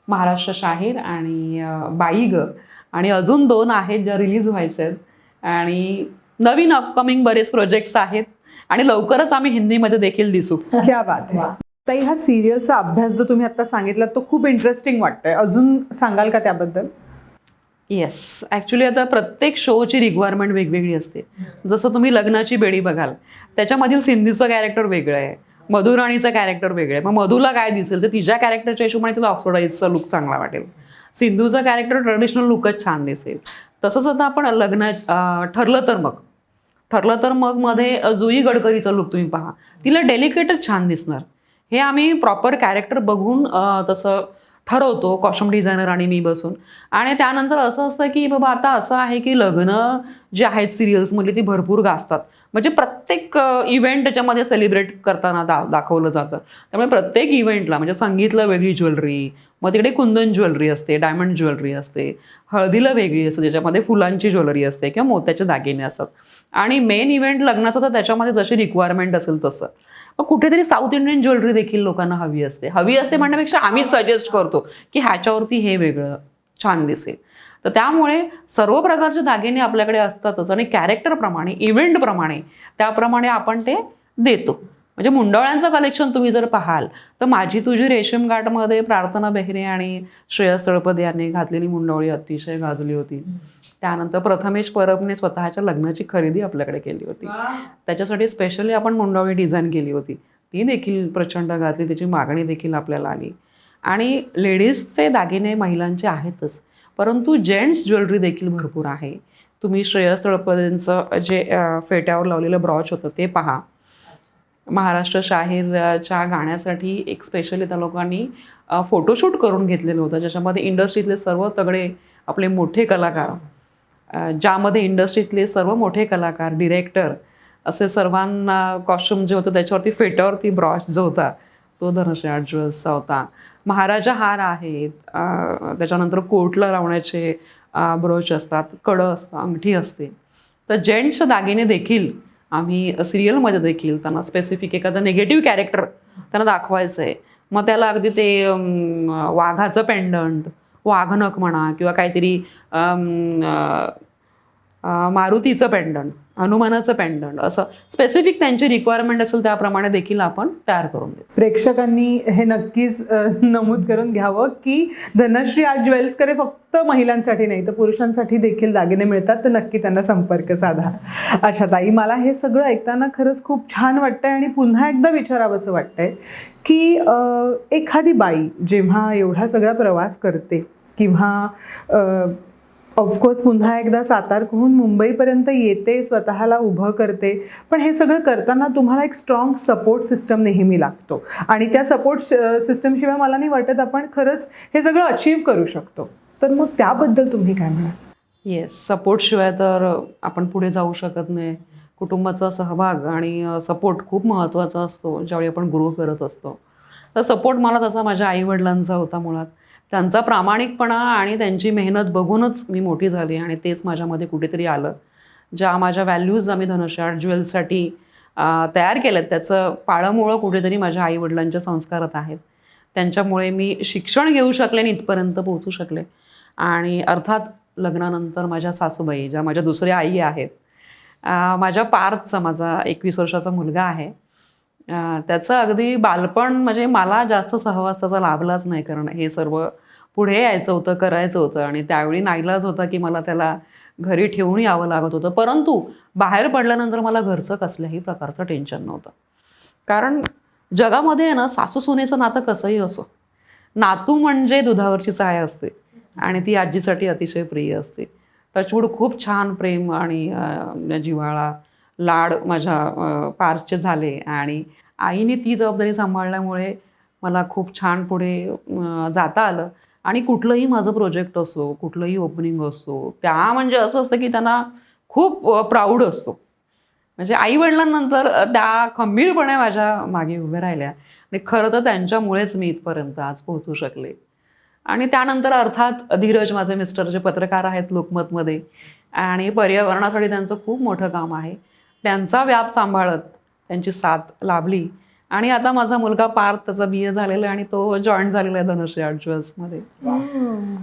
महाराष्ट्र शाहीर आणि बाई ग, आणि अजून 2 आहेत ज्या रिलीज व्हायच्या आहेत. आणि नवीन अपकमिंग बरेच प्रोजेक्ट्स आहेत आणि लवकरच आम्ही हिंदीमध्ये देखील दिसू. क्या बात आहे ताई. हा सिरियलचा अभ्यास जो तुम्ही आता सांगितला तो खूप इंटरेस्टिंग वाटतोय, अजून सांगाल का त्याबद्दल? येस, ॲक्च्युली आता प्रत्येक शोची रिक्वायरमेंट वेगवेगळी असते. जसं तुम्ही लग्नाची बेडी बघाल, त्याच्यामधील सिंधूचं कॅरेक्टर वेगळं आहे, मधुराणीचं कॅरेक्टर वेगळं आहे. मग मधूला काय दिसेल तर तिच्या कॅरेक्टरच्या हिशोबाने तिला ऑक्सफोर्डाईजचा लुक चांगला वाटेल, सिंधूचं कॅरेक्टर ट्रेडिशनल लुकच छान दिसेल. तसंच आता आपण ठरलं तर मग मध्ये जुई गडकरीचं लुक तुम्ही पहा, तिला डेलिकेटच छान दिसणार. हे आम्ही प्रॉपर कॅरेक्टर बघून तसं ठरवतो, कॉस्ट्युम डिझायनर आणि मी बसून. आणि त्यानंतर असं असतं की बाबा आता असं आहे की लग्न जे आहेत सिरियल्समधली ती भरपूर गाजतात, म्हणजे प्रत्येक इव्हेंट त्याच्यामध्ये सेलिब्रेट करताना दाखवलं जातं. त्यामुळे प्रत्येक इव्हेंटला म्हणजे संगीतला वेगळी ज्वेलरी, मग तिकडे कुंदन ज्वेलरी असते, डायमंड ज्वेलरी असते, हळदीला वेगळी असते ज्याच्यामध्ये फुलांची ज्वेलरी असते किंवा मोत्याचे दागिने असतात. आणि मेन इव्हेंट लग्नाचं तर त्याच्यामध्ये जशी रिक्वायरमेंट असेल तसं. मग कुठेतरी साऊथ इंडियन ज्वेलरी देखील लोकांना हवी असते म्हणण्यापेक्षा आम्ही सजेस्ट करतो की ह्याच्यावरती हे वेगळं छान दिसेल. तर त्यामुळे सर्व प्रकारचे दागिने आपल्याकडे असतातच आणि कॅरेक्टरप्रमाणे, इव्हेंटप्रमाणे त्याप्रमाणे आपण ते देतो. म्हणजे मुंडवळ्यांचं कलेक्शन तुम्ही जर पाहाल तर माझी तुझी रेशीम गाठमध्ये प्रार्थना बेहरे आणि श्रेयस तळपदे यांनी घातलेली मुंडवळी अतिशय गाजली होती. त्यानंतर प्रथमेश परबने स्वतःच्या लग्नाची खरेदी आपल्याकडे केली होती, त्याच्यासाठी स्पेशली आपण मुंडवळी डिझाईन केली होती, ती देखील प्रचंड गाजली, त्याची मागणी देखील आपल्याला आली. आणि लेडीजचे दागिने महिलांचे आहेतच, परंतु जेंट्स ज्वेलरी देखील भरपूर आहे. तुम्ही श्रेयस तळपदेंचं जे फेट्यावर लावलेलं ब्रॉच होतं ते पहा. महाराष्ट्र शाहीरच्या गाण्यासाठी एक स्पेशली त्या लोकांनी फोटोशूट करून घेतलेलं होतं, ज्याच्यामध्ये इंडस्ट्रीतले सर्व तगडे आपले मोठे कलाकार, ज्यामध्ये इंडस्ट्रीतले सर्व मोठे कलाकार, डिरेक्टर असे सर्वांना कॉस्ट्युम जे होतं त्याच्यावरती फेट्यावरती ब्रॉच जो होता तो धनश्री आर्ट ज्वेल्सचा होता. महाराजा हार आहेत, त्याच्यानंतर कोटला लावण्याचे ब्रोच असतात, कडं असतं, अंगठी असते. तर जेंट्सचे दागिने देखील आम्ही सिरियलमध्ये देखील त्यांना स्पेसिफिक एखादं निगेटिव्ह कॅरेक्टर त्यांना दाखवायचं आहे, मग त्याला अगदी ते वाघाचं पेंडंट, वाघनख म्हणा किंवा काहीतरी मारुतीचं पेंडंट, हनुमानाचं पेंडंट, असं स्पेसिफिक त्यांची रिक्वायरमेंट असेल त्याप्रमाणे देखील आपण तयार करून देतो. प्रेक्षकांनी हे नक्कीच नमूद करून घ्यावं की धनश्री आर्ट ज्वेल्सकडे फक्त महिलांसाठी नाही तर पुरुषांसाठी देखील दागिने मिळतात, तर नक्की त्यांना संपर्क साधा. अच्छा ताई, मला हे सगळं ऐकताना खरंच खूप छान वाटतंय आणि पुन्हा एकदा विचारावंसं वाटतंय की एखादी बाई जेव्हा एवढा सगळा प्रवास करते किंवा ऑफकोर्स पुन्हा एकदा सातारकडून मुंबईपर्यंत येते, स्वतःला उभं करते, पण हे सगळं करताना तुम्हाला एक स्ट्रॉंग सपोर्ट सिस्टम नेहमी लागतो आणि त्या सपोर्ट सिस्टमशिवाय मला नाही वाटत आपण खरंच हे सगळं अचीव करू शकतो. तर मग त्याबद्दल तुम्ही काय म्हणाल? येस, सपोर्टशिवाय तर आपण पुढे जाऊ शकत नाही. कुटुंबाचा सहभाग आणि सपोर्ट खूप महत्त्वाचा असतो ज्यावेळी आपण ग्रो करत असतो. तर सपोर्ट मला तसा माझ्या आईवडिलांचा होता. मुळात त्यांचा प्रामाणिकपणा आणि त्यांची मेहनत बघूनच मी मोठी झाली आणि तेच माझ्यामध्ये कुठेतरी आलं. ज्या माझ्या व्हॅल्यूज आम्ही धनश्री आर्ट ज्वेल्ससाठी तयार केल्यात त्याचं पाळंमुळं कुठेतरी माझ्या आईवडिलांच्या संस्कारात आहेत. त्यांच्यामुळे मी शिक्षण घेऊ शकले आणि इथपर्यंत पोहोचू शकले. आणि अर्थात लग्नानंतर माझ्या सासूबाई ज्या माझ्या दुसऱ्या आई आहेत, माझ्या पार्थचा, माझा 21 वर्षाचा मुलगा आहे, त्याचं अगदी बालपण म्हणजे मला जास्त सहवास त्याचा लाभलाच नाही, कारण हे सर्व पुढे यायचं होतं, करायचं होतं आणि त्यावेळी नाईलाज होता की मला त्याला घरी ठेवून यावं लागत होतं. परंतु बाहेर पडल्यानंतर मला घरचं कसल्याही प्रकारचं टेन्शन नव्हतं. कारण जगामध्ये आहे ना, सासू सुनेचं नातं कसंही असो, नातू म्हणजे दुधावरची चाय असते आणि ती आजीसाठी अतिशय प्रिय असते. टचवूड खूप छान प्रेम आणि जिव्हाळा लाड माझ्या पार्सचे झाले आणि आईने ती जबाबदारी सांभाळल्यामुळे मला खूप छान पुढे जाता आलं. आणि कुठलंही माझं प्रोजेक्ट असो, कुठलंही ओपनिंग असो, त्या म्हणजे असं असतं की त्यांना खूप प्राऊड असतो. म्हणजे आईवडिलांनंतर त्या खंबीरपणे माझ्या मागे उभ्या राहिल्या आणि खरं तर त्यांच्यामुळेच मी इथपर्यंत आज पोहोचू शकले. आणि त्यानंतर अर्थात धीरज माझे मिस्टर जे पत्रकार आहेत लोकमतमध्ये आणि पर्यावरणासाठी त्यांचं खूप मोठं काम आहे. त्यांचा व्याप सांभाळत त्यांची साथ लाभली आणि आता माझा मुलगा पार्थ त्याचा BA झालेला आहे आणि तो जॉईन झालेला आहे धनश्री आर्ट ज्वेल्समध्ये.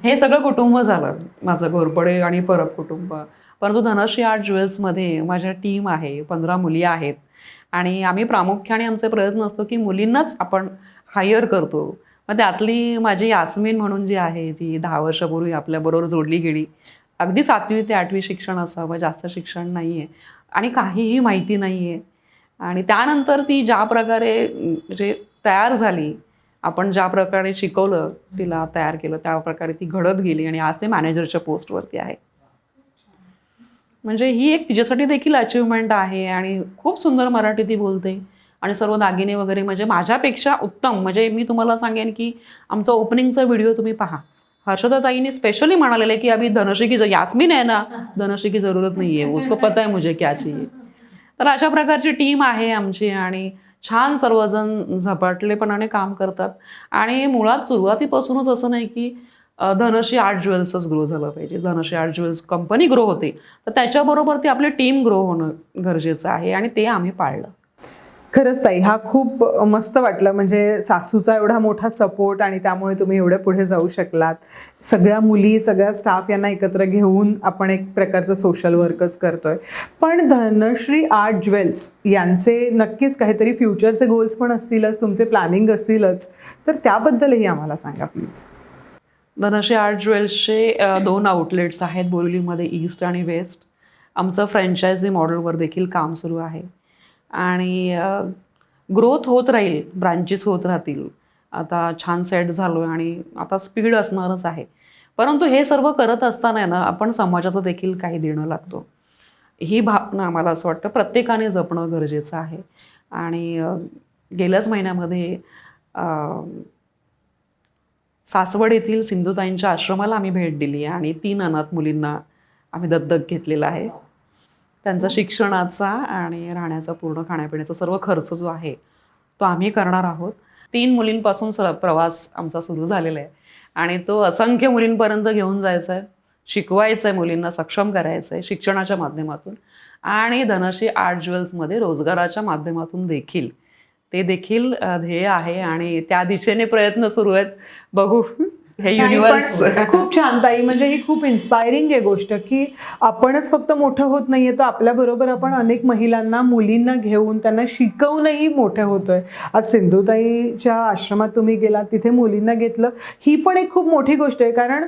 हे सगळं कुटुंब झालं माझं, घोरपडे आणि परब कुटुंब. परंतु धनश्री आर्ट ज्वेल्समध्ये माझ्या टीम आहे, 15 मुली आहेत आणि आम्ही प्रामुख्याने आमचे प्रयत्न असतो की मुलींनाच आपण हायर करतो. मग त्यातली माझी यास्मिन म्हणून जी आहे ती 10 वर्षापूर्वी आपल्याबरोबर जोडली गेली. अगदी 7वी ते 8वी शिक्षण असावं, जास्त शिक्षण नाही आहे आणि काहीही माहिती नाही आहे. आणि त्यानंतर ती ज्या प्रकारे म्हणजे तयार झाली, आपण ज्या प्रकारे शिकवलं तिला तयार केलं त्या प्रकारे ती घडत गेली आणि आज ते मॅनेजरच्या पोस्टवरती आहे. म्हणजे ही एक तिच्यासाठी देखील अचिव्हमेंट आहे आणि खूप सुंदर मराठी ती बोलते आणि सर्व दागिने वगैरे म्हणजे माझ्यापेक्षा उत्तम. म्हणजे मी तुम्हाला सांगेन की आमचा ओपनिंगचा व्हिडिओ तुम्ही पहा, हर्षदाताईने स्पेशली म्हणालेलं आहे की अभी धनश्री की यास्मिन आहे ना, धनश्री की जरूरत नाही आहे, उसको पता है मुझे क्या चाहिए. तर अशा प्रकारची टीम आहे आमची आणि छान सर्वजण झपाटलेपणाने काम करतात. आणि मुळात सुरुवातीपासूनच असं नाही की धनश्री आर्ट ज्वेल्सच ग्रो झालं पाहिजे, Dhanashree art jewels company grow होते तर त्याच्याबरोबर ती आपली टीम ग्रो होणं गरजेचं आहे आणि ते आम्ही पाळलं. खरंच ताई, हा खूप मस्त वाटलं. म्हणजे सासूचा एवढा मोठा सपोर्ट आणि त्यामुळे तुम्ही एवढ्या पुढे जाऊ शकलात. सगळ्या मुली, सगळ्या स्टाफ यांना एकत्र घेऊन आपण एक प्रकारचं सोशल वर्कच करतोय. पण धनश्री आर्ट ज्वेल्स यांचे नक्कीच काहीतरी फ्युचरचे गोल्स पण असतीलच, तुमचे प्लॅनिंग असतीलच, तर त्याबद्दलही आम्हाला सांगा प्लीज. धनश्री आर्ट ज्वेल्सचे 2 आउटलेट्स आहेत बोरिवलीमध्ये, ईस्ट आणि वेस्ट. आमचं फ्रँचायझी मॉडेलवर देखील काम सुरू आहे आणि ग्रोथ होत राहील, ब्रांचेस होत राहतील. आता छान सेट झालो आहे आणि आता स्पीड असणारच आहे. परंतु हे सर्व करत असताना ना आपण समाजाचं देखील काही देणं लागतो. ही भावना मला असं वाटतं प्रत्येकाने जपणं गरजेचं आहे. आणि गेल्याच महिन्यामध्ये सासवड येथील सिंधुताईंच्या आश्रमाला आम्ही भेट दिली आणि 3 अनाथ मुलींना आम्ही दत्तक घेतलेला आहे. त्यांचा शिक्षणाचा आणि राहण्याचा पूर्ण खाण्यापिण्याचा सर्व खर्च जो आहे तो आम्ही करणार आहोत. 3 मुलींपासून प्रवास आमचा सुरू झालेला आहे आणि तो असंख्य मुलींपर्यंत घेऊन जायचा आहे, शिकवायचं आहे, मुलींना सक्षम करायचं आहे शिक्षणाच्या माध्यमातून आणि धनश्री आर्ट ज्वेल्समध्ये रोजगाराच्या माध्यमातून देखील. ते देखील ध्येय आहे आणि त्या दिशेने प्रयत्न सुरू आहेत. बघू हे युनिवर्स. खूप छान ताई, म्हणजे ही खूप इन्स्पायरिंग आहे गोष्ट की आपणच फक्त मोठं होत नाहीये, तर आपल्याबरोबर आपण अनेक महिलांना, मुलींना घेऊन त्यांना शिकवूनही मोठं होतोय. आज सिंधुताईच्या आश्रमात तुम्ही गेलात, तिथे मुलींना घेतलं, ही पण एक खूप मोठी गोष्ट आहे. कारण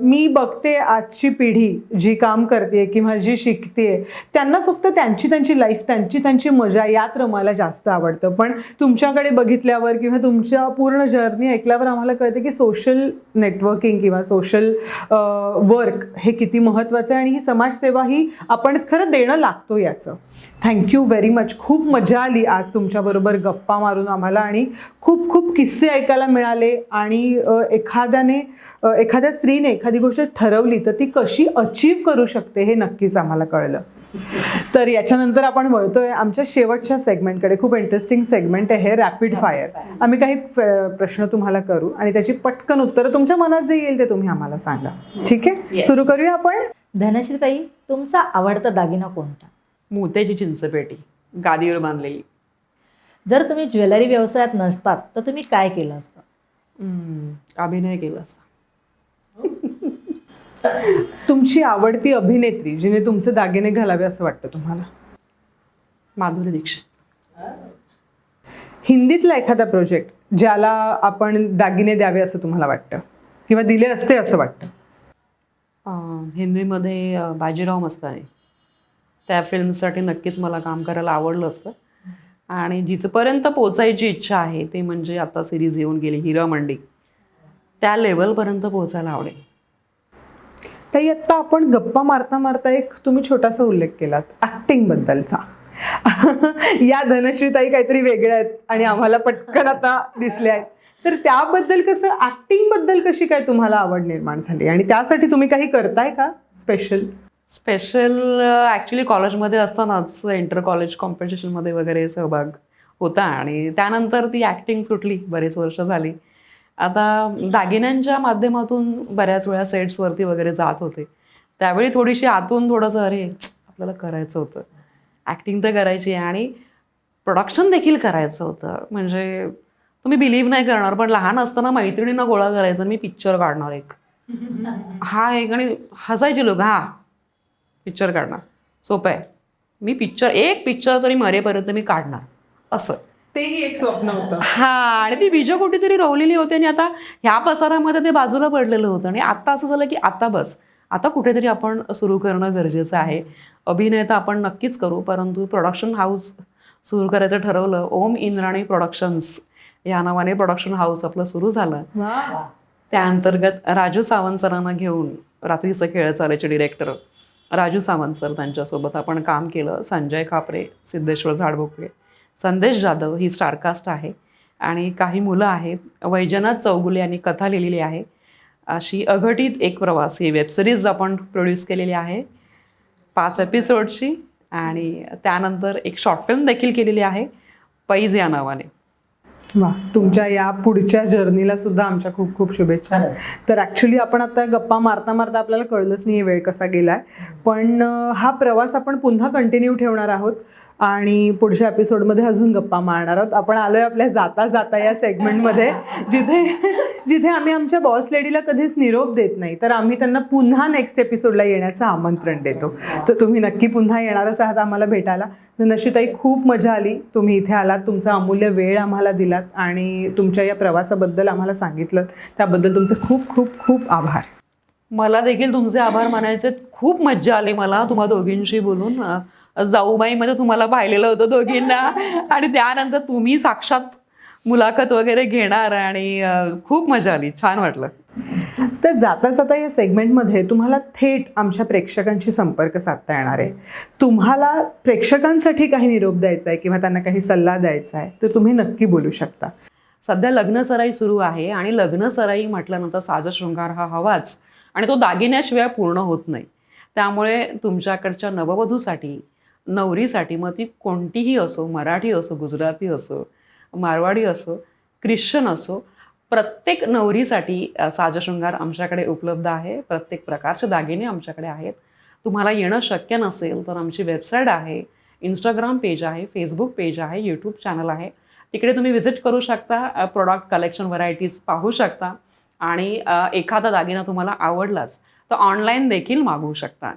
मी बघते आजची पिढी जी काम करते किंवा जी शिकते त्यांना फक्त त्यांची लाईफ, त्यांची मजा यात रमायला जास्त आवडतं. पण तुमच्याकडे बघितल्यावर किंवा तुमच्या पूर्ण जर्नी ऐकल्यावर आम्हाला कळते की सोशल नेटवर्किंग किंवा सोशल वर्क हे किती महत्त्वाचं आहे आणि ही समाजसेवा ही आपण खरं देणं लागतो याचं. Thank you very much. खूप मजा आली आज तुमच्याबरोबर गप्पा मारून आम्हाला आणि खूप खूप किस्से ऐकायला मिळाले आणि एखाद्या स्त्रीने एखादी गोष्ट ठरवली तर ती कशी अचीव करू शकते हे नक्कीच आम्हाला कळलं. तर याच्यानंतर आपण वळतोय आमच्या शेवटच्या सेगमेंटकडे. खूप इंटरेस्टिंग सेगमेंट आहे हे, रॅपिड फायर. आम्ही काही प्रश्न तुम्हाला करू आणि त्याची पटकन उत्तरं तुमच्या मनात जे येईल ते तुम्ही आम्हाला सांगा. ठीक आहे, सुरू करूया आपण. धनश्रीताई, तुमचा आवडता दागिना कोणता? मोत्याची चिंचपेटी गादीवर बांधलेली. जर तुम्ही ज्वेलरी व्यवसायात नसतात तर तुम्ही काय केलं असतं? अभिनय केला असता. तुमची आवडती अभिनेत्री जिने तुमचे दागिने घालावे असं वाटतं तुम्हाला? माधुरी दीक्षित. हिंदीतला एखादा प्रोजेक्ट ज्याला आपण दागिने द्यावे असं तुम्हाला वाटतं किंवा दिले असते असं वाटतं? हिंदीमध्ये बाजीराव मस्तानी, त्या फिल्मसाठी नक्कीच मला काम करायला आवडलं असतं. आणि जिथपर्यंत पोचायची इच्छा आहे ते म्हणजे आता सिरीज येऊन गेली हिरा मंडी, त्या लेवलपर्यंत पोचायला आवडेल. ताई, आत्ता आपण गप्पा मारता मारता एक तुम्ही छोटासा उल्लेख केलात ॲक्टिंगबद्दलचा. या धनश्रीताई काहीतरी वेगळ्या आहेत आणि आम्हाला पटकन आता दिसल्या आहेत, तर त्याबद्दल कसं, ॲक्टिंगबद्दल कशी काय तुम्हाला आवड निर्माण झाली आणि त्यासाठी तुम्ही काही करताय का स्पेशल? ॲक्च्युली कॉलेजमध्ये असतानाच इंटर कॉलेज कॉम्पिटिशनमध्ये वगैरे सहभाग होता आणि त्यानंतर ती ॲक्टिंग सुटली, बरेच वर्ष झाली. आता दागिन्यांच्या माध्यमातून बऱ्याच वेळा सेट्सवरती वगैरे जात होते, त्यावेळी थोडीशी आतून थोडंसं अरे आपल्याला करायचं होतं, ॲक्टिंग तर करायची आणि प्रोडक्शन देखील करायचं होतं. म्हणजे तुम्ही बिलीव्ह नाही करणार, पण लहान असताना मैत्रिणींना गोळा करायचं, मी पिक्चर काढणार एक, हा एक, आणि हसायचे लोक, हा पिक्चर काढणार सोपं आहे, मी एक पिक्चर तरी मरेपर्यंत मी काढणार, असं तेही एक स्वप्न होतं. हा. आणि ती बीजं कुठेतरी रोवलेली होती आणि आता ह्या पसारामध्ये ते बाजूला पडलेलं होतं. आणि आता असं झालं की आता बस, आता कुठेतरी आपण सुरू करणं गरजेचं आहे. अभिनय तर आपण नक्कीच करू, परंतु प्रोडक्शन हाऊस सुरू करायचं ठरवलं. ओम इंद्राणी प्रोडक्शन्स या नावाने प्रोडक्शन हाऊस आपलं सुरू झालं. त्या अंतर्गत राजू सावंत सरांना घेऊन, रात्रीचं खेळ चालायचे डिरेक्टर राजू सावंत सर, त्यांच्यासोबत आपण काम केलं. संजय खापरे, सिद्धेश्वर झाडभोकळे, संदेश जाधव ही स्टारकास्ट आहे आणि काही मुलं आहेत. वैजनाथ चौगुले यांनी कथा लिहिलेली आहे. अशी अघटित एक प्रवास ही वेबसिरीज आपण प्रोड्यूस केलेली आहे 5 एपिसोडची. आणि त्यानंतर एक शॉर्ट फिल्म देखील केलेली आहे पैज या नावाने. वा, तुमच्या या पुढच्या जर्नीला सुद्धा आमच्या खूप खूप शुभेच्छा. तर ॲक्च्युली आपण आता गप्पा मारता मारता आपल्याला कळलंच नाही वेळ कसा गेलाय, पण हा प्रवास आपण पुन्हा कंटिन्यू ठेवणार आहोत आणि पुढच्या एपिसोडमध्ये अजून गप्पा मारणार आहोत. आपण आलोय आपल्या जाता जाता या सेगमेंटमध्ये, जिथे आम्ही आमच्या बॉस लेडीला कधीच निरोप देत नाही, तर आम्ही त्यांना पुन्हा नेक्स्ट एपिसोडला येण्याचं आमंत्रण देतो. तर तुम्ही नक्की पुन्हा येणारच आहात आम्हाला भेटायला. तर नशिताई, खूप मजा आली तुम्ही इथे आलात, तुमचा अमूल्य वेळ आम्हाला दिलात आणि तुमच्या या प्रवासाबद्दल आम्हाला सांगितलं, त्याबद्दल तुमचे खूप खूप खूप आभार. मला देखील तुमचे आभार मानायचे. खूप मज्जा आली मला तुम्हा दोघींशी बोलून. जाऊबाईमध्ये तुम्हाला पाहिलेलं होतं दोघींना आणि त्यानंतर तुम्ही साक्षात मुलाखत वगैरे घेणार आणि खूप मजा आली, छान वाटलं. तर जाता जाता या सेगमेंटमध्ये तुम्हाला थेट आमच्या प्रेक्षकांशी संपर्क साधता येणार आहे. तुम्हाला प्रेक्षकांसाठी काही निरोप द्यायचा आहे किंवा त्यांना काही सल्ला द्यायचा आहे तर तुम्ही नक्की बोलू शकता. सध्या लग्नसराई सुरू आहे आणि लग्नसराई म्हटल्यानंतर साजशृंगार हा हवाच आणि तो दागिन्याशिवाय पूर्ण होत नाही. त्यामुळे तुमच्याकडच्या नववधूसाठी, नवरीसाठी, मग ती कोणतीही असो, मराठी असो, गुजराती असो, मारवाडी असो, ख्रिश्चन असो, प्रत्येक नवरीसाठी साजशृंगार आमच्याकडे उपलब्ध आहे. प्रत्येक प्रकारचे दागिने आमच्याकडे आहेत. तुम्हाला येणं शक्य नसेल तर आमची वेबसाईट आहे, इंस्टाग्राम पेज आहे, फेसबुक पेज आहे, यूट्यूब चॅनल आहे. तिकडे तुम्ही व्हिजिट करू शकता, प्रोडक्ट कलेक्शन व्हरायटीज पाहू शकता आणि एखादा दागिना तुम्हाला आवडलाच तर ऑनलाईन देखील मागवू शकता.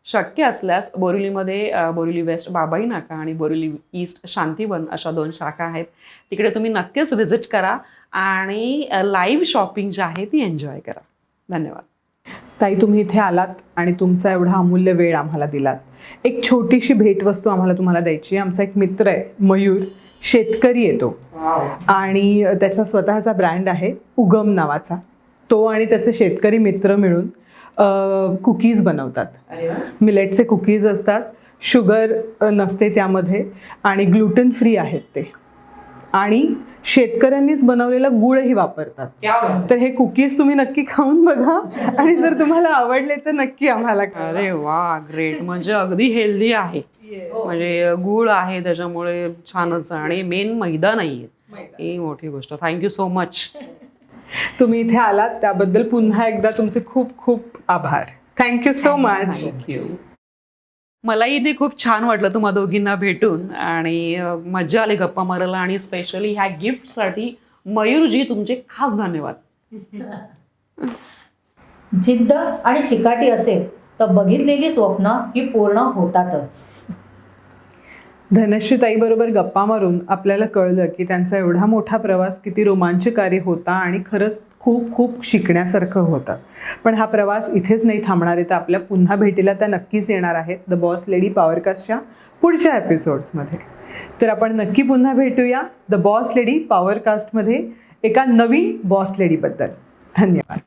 शक्य असल्यास बोरिवलीमध्ये बोरिवली वेस्ट बाबाई नाका आणि बोरिवली ईस्ट शांतीवन अशा 2 शाखा आहेत. तिकडे तुम्ही नक्कीच व्हिजिट करा आणि लाईव्ह शॉपिंग जी आहे ती एन्जॉय करा. धन्यवाद. ताई, तुम्ही इथे आलात आणि तुमचा एवढा अमूल्य वेळ आम्हाला दिलात. एक छोटीशी भेटवस्तू आम्हाला तुम्हाला द्यायची आहे. आमचा एक मित्र आहे मयूर, शेतकरी येतो आणि त्याचा स्वतःचा ब्रँड आहे उगम नावाचा. तो आणि त्याचे शेतकरी मित्र मिळून कुकीज बनवतात. मिलेटचे कुकीज असतात, शुगर नसते त्यामध्ये आणि ग्लुटेन फ्री आहेत ते, आणि शेतकऱ्यांनीच बनवलेला गुळही वापरतात. तर हे कुकीज तुम्ही नक्की खाऊन बघा आणि जर तुम्हाला आवडले तर नक्की आम्हाला. अरे वा, ग्रेट. म्हणजे अगदी हेल्दी आहे, म्हणजे गुळ आहे त्याच्यामुळे छानच, आणि मेन मैदा नाही आहे, ही मोठी गोष्ट. Thank you so much. तुम्ही इथे आलात त्याबद्दल पुन्हा एकदा तुमचे खूप खूप आभार. Thank you so much. थँक्यू. मलाही ते खूप छान वाटलं तुम्हा दोघींना भेटून आणि मजा आली गप्पा मारायला. आणि स्पेशली ह्या गिफ्टसाठी मयूरजी तुमचे खास धन्यवाद. जिद्द आणि चिकाटी असेल तर बघितलेली स्वप्न ही पूर्ण होतातच. धनश्री ताईबरोबर गप्पा मारून आपल्याला कळलं की त्यांचा एवढा मोठा प्रवास किती रोमांचकारी होता आणि खरंच खूप खूप शिकण्यासारखं होतं. पण हा प्रवास इथेच नाही थांबणार आहे, तर आपल्या पुन्हा भेटीला त्या नक्कीच येणार आहेत द बॉस लेडी पॉवरकास्टच्या पुढच्या एपिसोड्समध्ये. तर आपण नक्की पुन्हा भेटूया द बॉस लेडी पॉवरकास्टमध्ये एका नवीन बॉस लेडीबद्दल. धन्यवाद.